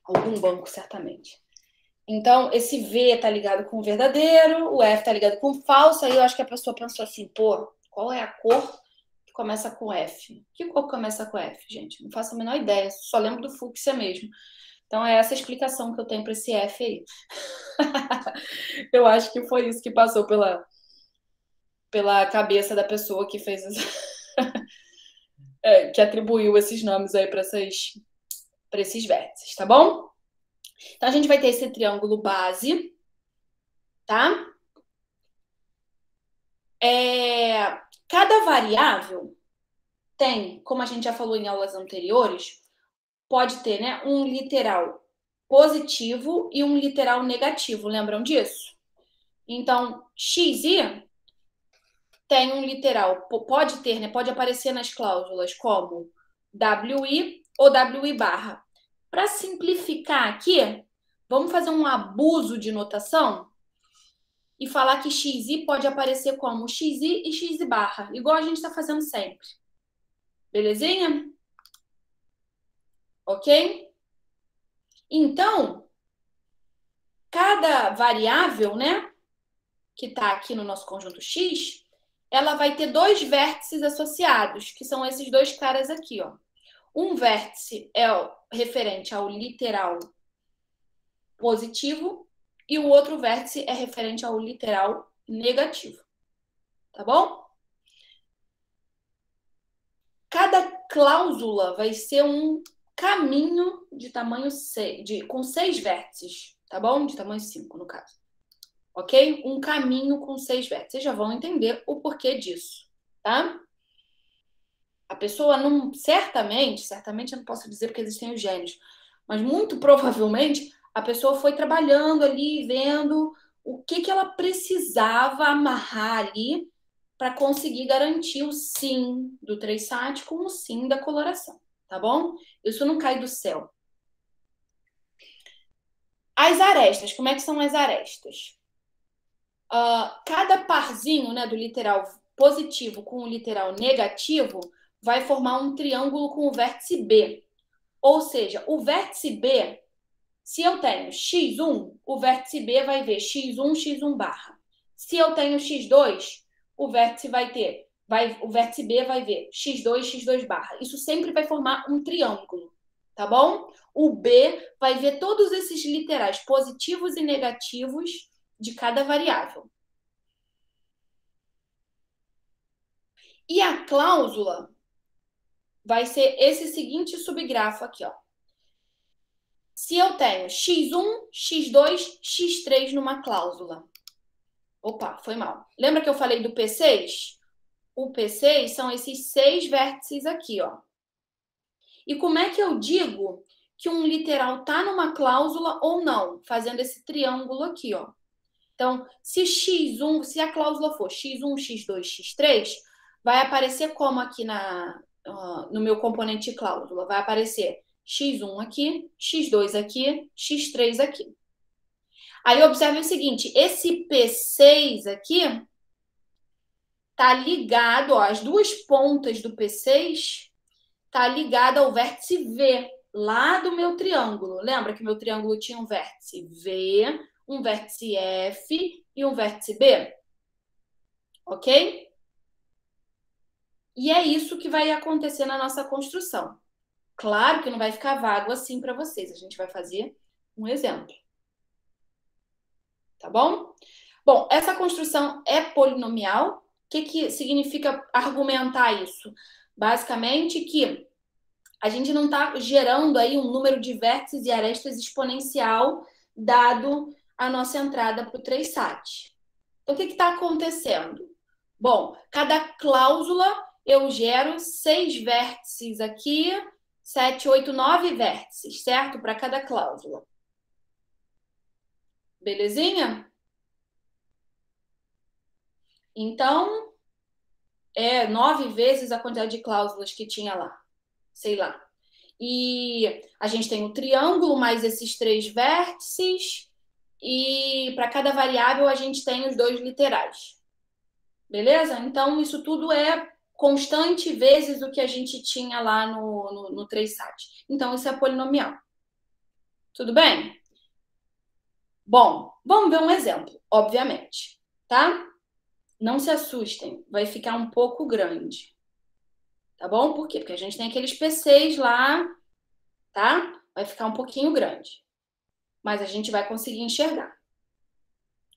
Algum banco, certamente. Então, esse V tá ligado com o verdadeiro, o F tá ligado com o falso. Aí eu acho que a pessoa pensou assim, pô, qual é a cor que começa com F? Que cor começa com F, gente? Não faço a menor ideia, só lembro do fúcsia mesmo. Então, é essa a explicação que eu tenho para esse F aí. Eu acho que foi isso que passou pela cabeça da pessoa que fez que atribuiu esses nomes aí para esses vértices, tá bom? Então, a gente vai ter esse triângulo base, tá? Cada variável tem, como a gente já falou em aulas anteriores, pode ter, né, um literal positivo e um literal negativo. Lembram disso? Então, xi tem um literal, pode ter, né, pode aparecer nas cláusulas como wi ou wi barra. Para simplificar aqui, vamos fazer um abuso de notação e falar que xi pode aparecer como xi e x barra, igual a gente está fazendo sempre. Belezinha? Ok? Então, cada variável, né, que está aqui no nosso conjunto X, ela vai ter 2 vértices associados, que são esses 2 caras aqui, ó. Um vértice é referente ao literal positivo e o outro vértice é referente ao literal negativo. Tá bom? Cada cláusula vai ser um caminho de tamanho 6, com 6 vértices, tá bom? De tamanho 5, no caso. Ok? Um caminho com 6 vértices. Vocês já vão entender o porquê disso, tá? A pessoa não... Certamente eu não posso dizer porque existem os gênios, mas muito provavelmente a pessoa foi trabalhando ali, vendo o que ela precisava amarrar ali para conseguir garantir o sim do 3SAT com o sim da coloração, tá bom? Isso não cai do céu. As arestas, como é que são as arestas? Cada parzinho, né, do literal positivo com o literal negativo vai formar um triângulo com o vértice B. Ou seja, o vértice B, se eu tenho x1, o vértice B vai ver x1, x1 barra. Se eu tenho x2, o vértice B vai ver x2, x2 barra. Isso sempre vai formar um triângulo, tá bom? O B vai ver todos esses literais positivos e negativos de cada variável. E a cláusula vai ser esse seguinte subgrafo aqui, ó. Se eu tenho x1, x2, x3 numa cláusula. Opa, foi mal. Lembra que eu falei do P6? O P6 são esses 6 vértices aqui, ó. E como é que eu digo que um literal tá numa cláusula ou não? Fazendo esse triângulo aqui, ó. Então, se x1, se a cláusula for x1, x2, x3, vai aparecer como aqui no meu componente de cláusula? Vai aparecer x1 aqui, x2 aqui, x3 aqui. Aí observe o seguinte, esse P6 aqui tá ligado, ó, as duas pontas do P6 tá ligado ao vértice V, lá do meu triângulo. Lembra que meu triângulo tinha um vértice V, um vértice F e um vértice B? Ok? E é isso que vai acontecer na nossa construção. Claro que não vai ficar vago assim para vocês. A gente vai fazer um exemplo. Tá bom? Bom, essa construção é polinomial. O que significa argumentar isso? Basicamente que a gente não está gerando aí um número de vértices e arestas exponencial dado a nossa entrada para o 3SAT. Então, o que está acontecendo? Bom, cada cláusula eu gero 6 vértices aqui, 7, 8, 9 vértices, certo? Para cada cláusula. Belezinha? Então, 9 vezes a quantidade de cláusulas que tinha lá. Sei lá. E a gente tem o triângulo mais esses 3 vértices. E para cada variável a gente tem os 2 literais. Beleza? Então, isso tudo é constante vezes o que a gente tinha lá no 3SAT. Então, isso é polinomial. Tudo bem? Bom, vamos ver um exemplo, obviamente, tá? Não se assustem, vai ficar um pouco grande. Tá bom? Por quê? Porque a gente tem aqueles P6 lá, tá? Vai ficar um pouquinho grande. Mas a gente vai conseguir enxergar.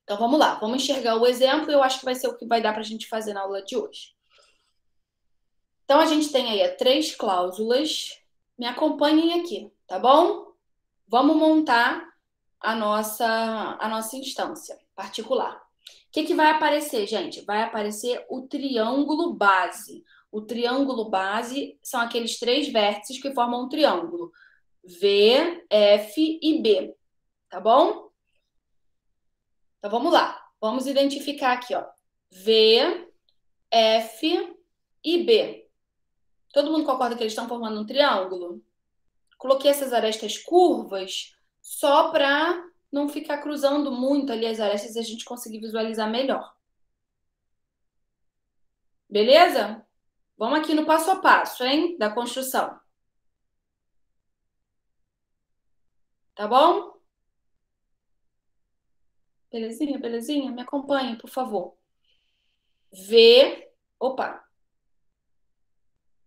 Então, vamos lá. Vamos enxergar o exemplo e eu acho que vai ser o que vai dar para a gente fazer na aula de hoje. Então, a gente tem aí 3 cláusulas. Me acompanhem aqui, tá bom? Vamos montar a nossa instância particular. O que vai aparecer, gente? Vai aparecer o triângulo base. O triângulo base são aqueles 3 vértices que formam um triângulo. V, F e B. Tá bom? Então, vamos lá. Vamos identificar aqui, ó. V, F e B. Todo mundo concorda que eles estão formando um triângulo? Coloquei essas arestas curvas só para não ficar cruzando muito ali as arestas e a gente conseguir visualizar melhor. Beleza? Vamos aqui no passo a passo, hein? Da construção. Tá bom? Belezinha, belezinha? Me acompanhe, por favor. V. Opa!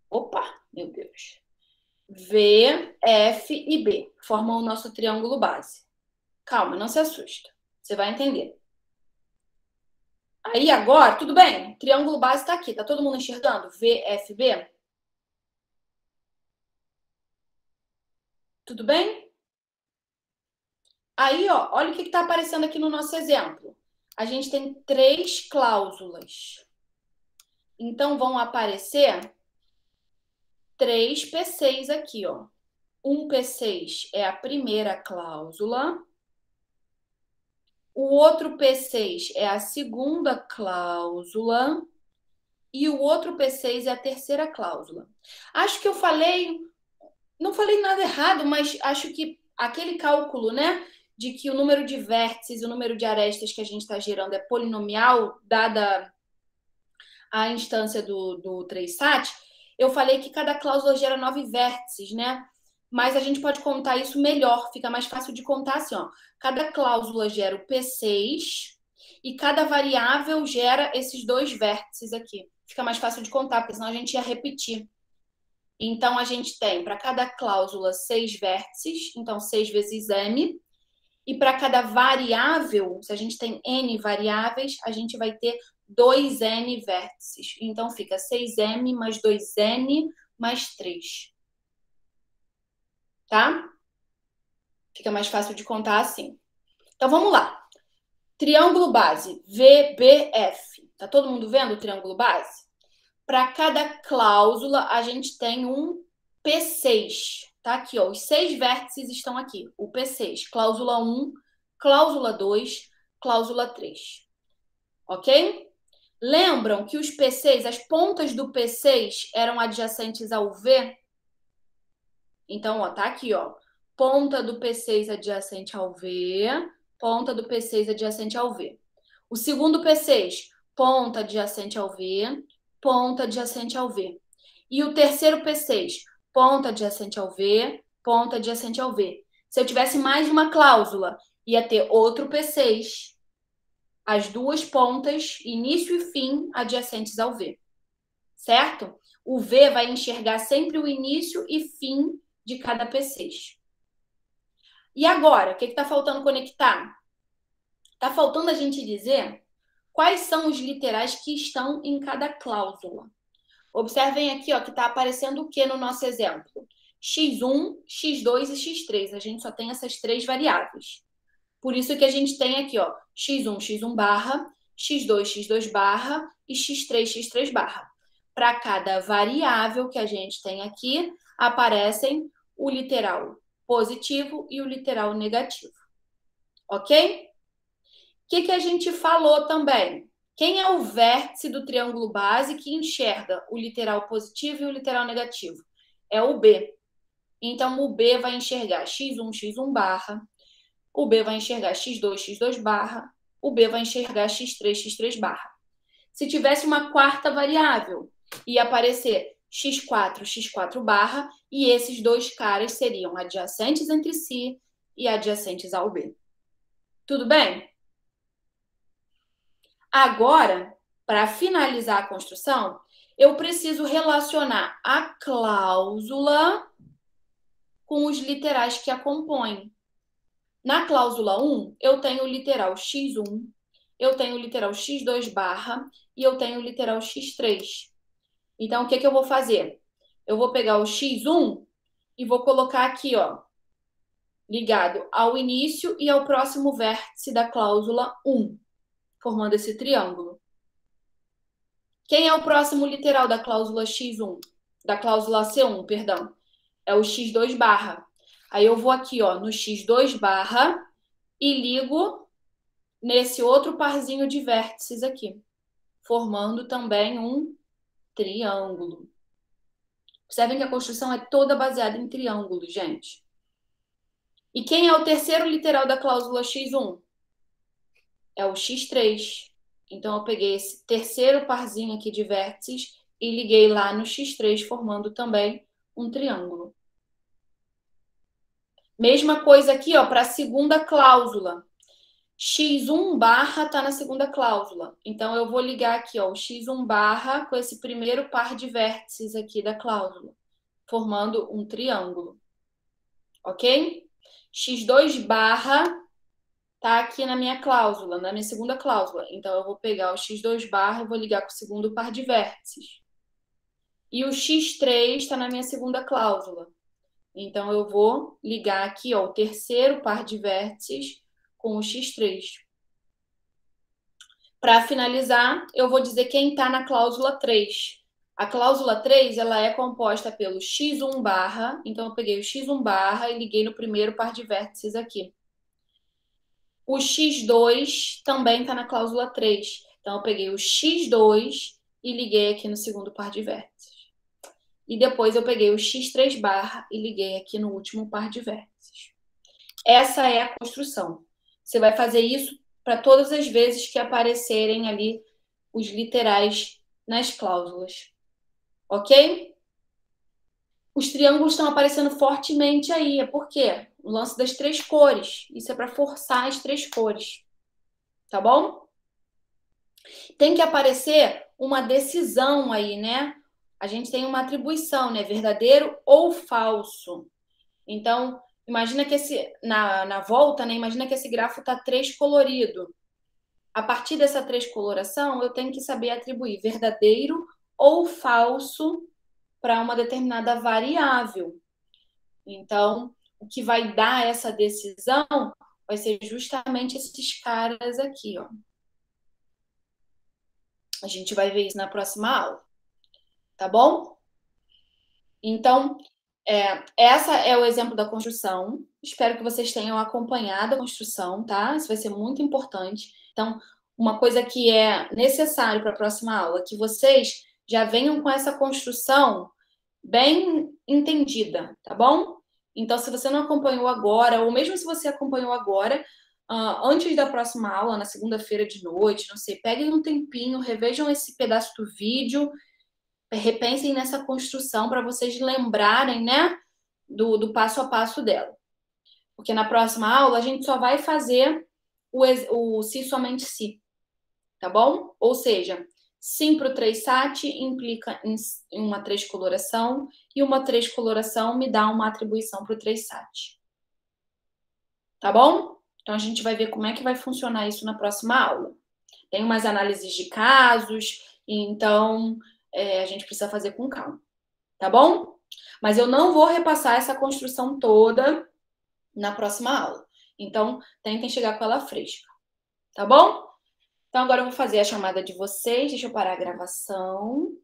Opa, meu Deus. V, F e B formam o nosso triângulo base. Calma, não se assusta. Você vai entender. Aí agora, tudo bem? O triângulo base está aqui. Tá todo mundo enxergando? V, F, B? Tudo bem? Aí, ó, olha o que está aparecendo aqui no nosso exemplo. A gente tem 3 cláusulas. Então, vão aparecer 3 P6 aqui, ó. Um P6 é a primeira cláusula. O outro P6 é a segunda cláusula. E o outro P6 é a terceira cláusula. Acho que eu falei Não falei nada errado, mas acho que aquele cálculo, né, de que o número de vértices e o número de arestas que a gente está gerando é polinomial, dada a instância do 3-sat, eu falei que cada cláusula gera 9 vértices, né? Mas a gente pode contar isso melhor, fica mais fácil de contar assim, ó. Cada cláusula gera o P6 e cada variável gera esses 2 vértices aqui. Fica mais fácil de contar, porque senão a gente ia repetir. Então, a gente tem para cada cláusula 6 vértices, então 6 vezes m. E para cada variável, se a gente tem n variáveis, a gente vai ter 2n vértices. Então, fica 6m mais 2n mais 3. Tá? Fica mais fácil de contar assim. Então, vamos lá. Triângulo base, VBF. Tá todo mundo vendo o triângulo base? Para cada cláusula, a gente tem um P6. Tá aqui, ó. Os 6 vértices estão aqui. O P6. Cláusula 1, cláusula 2, cláusula 3. Ok? Lembram que os P6, as pontas do P6 eram adjacentes ao V? Então, ó, tá aqui, ó. Ponta do P6 adjacente ao V, ponta do P6 adjacente ao V. O segundo P6, ponta adjacente ao V, ponta adjacente ao V. E o terceiro P6, ponta adjacente ao V, ponta adjacente ao V. Se eu tivesse mais uma cláusula, ia ter outro P6, as duas pontas, início e fim, adjacentes ao V. Certo? O V vai enxergar sempre o início e fim de cada P6. E agora, o que está faltando conectar? Está faltando a gente dizer quais são os literais que estão em cada cláusula. Observem aqui, ó, que está aparecendo o que no nosso exemplo? x1, x2 e x3. A gente só tem essas 3 variáveis. Por isso que a gente tem aqui, ó, x1, x1 barra, x2, x2 barra e x3, x3 barra. Para cada variável que a gente tem aqui, aparecem o literal positivo e o literal negativo. Ok? O que a gente falou também? Quem é o vértice do triângulo base que enxerga o literal positivo e o literal negativo? É o B. Então, o B vai enxergar x1, x1 barra, o B vai enxergar x2, x2 barra, o B vai enxergar x3, x3 barra. Se tivesse uma quarta variável, ia aparecer x4, x4 barra, e esses dois caras seriam adjacentes entre si e adjacentes ao B. Tudo bem? Agora, para finalizar a construção, eu preciso relacionar a cláusula com os literais que a compõem. Na cláusula 1, eu tenho o literal x1, eu tenho o literal x2 barra e eu tenho o literal x3. Então, o que eu vou fazer? Eu vou pegar o x1 e vou colocar aqui, ó, ligado ao início e ao próximo vértice da cláusula 1, formando esse triângulo. Quem é o próximo literal da cláusula x1? Da cláusula C1, perdão. É o x2 barra. Aí eu vou aqui, ó, no x2 barra e ligo nesse outro parzinho de vértices aqui, formando também um triângulo. Observem que a construção é toda baseada em triângulos, gente. E quem é o terceiro literal da cláusula x1? É o x3. Então, eu peguei esse terceiro parzinho aqui de vértices e liguei lá no x3, formando também um triângulo. Mesma coisa aqui, ó, para a segunda cláusula. x1 barra está na segunda cláusula. Então, eu vou ligar aqui, ó, o x1 barra com esse primeiro par de vértices aqui da cláusula, formando um triângulo. Ok? x2 barra está aqui na minha cláusula, na minha segunda cláusula. Então, eu vou pegar o x2 barra e vou ligar com o segundo par de vértices. E o x3 está na minha segunda cláusula. Então, eu vou ligar aqui, ó, o terceiro par de vértices com o x3. Para finalizar, eu vou dizer quem está na cláusula 3. A cláusula 3, ela é composta pelo x1 barra, então eu peguei o x1 barra e liguei no primeiro par de vértices aqui. O x2 também está na cláusula 3. Então, eu peguei o x2 e liguei aqui no segundo par de vértices. e depois eu peguei o x3 barra e liguei aqui no último par de vértices. Essa é a construção. Você vai fazer isso para todas as vezes que aparecerem ali os literais nas cláusulas. Ok? Os triângulos estão aparecendo fortemente aí. É por quê? O lance das 3 cores. Isso é para forçar as 3 cores. Tá bom? Tem que aparecer uma decisão aí, né? A gente tem uma atribuição, né? Verdadeiro ou falso. Então, imagina que na volta, né? Imagina que esse grafo está 3 colorido. A partir dessa 3 coloração, eu tenho que saber atribuir verdadeiro ou falso para uma determinada variável. Então, o que vai dar essa decisão vai ser justamente esses caras aqui, ó. A gente vai ver isso na próxima aula, tá bom? Então, essa é o exemplo da construção. Espero que vocês tenham acompanhado a construção, tá? Isso vai ser muito importante. Então, uma coisa que é necessário para a próxima aula, que vocês já venham com essa construção bem entendida, tá bom? Então, se você não acompanhou agora, ou mesmo se você acompanhou agora, antes da próxima aula, na segunda-feira de noite, não sei, peguem um tempinho, revejam esse pedaço do vídeo, repensem nessa construção para vocês lembrarem, né, do passo a passo dela. Porque na próxima aula a gente só vai fazer o se somente se, tá bom? Ou seja, sim para o 3sat implica em uma 3 coloração e uma 3 coloração me dá uma atribuição para o 3sat. Tá bom? Então a gente vai ver como é que vai funcionar isso na próxima aula. Tem umas análises de casos, então a gente precisa fazer com calma. Tá bom? Mas eu não vou repassar essa construção toda na próxima aula. Então, tentem chegar com ela fresca. Tá bom? Então, agora eu vou fazer a chamada de vocês. Deixa eu parar a gravação.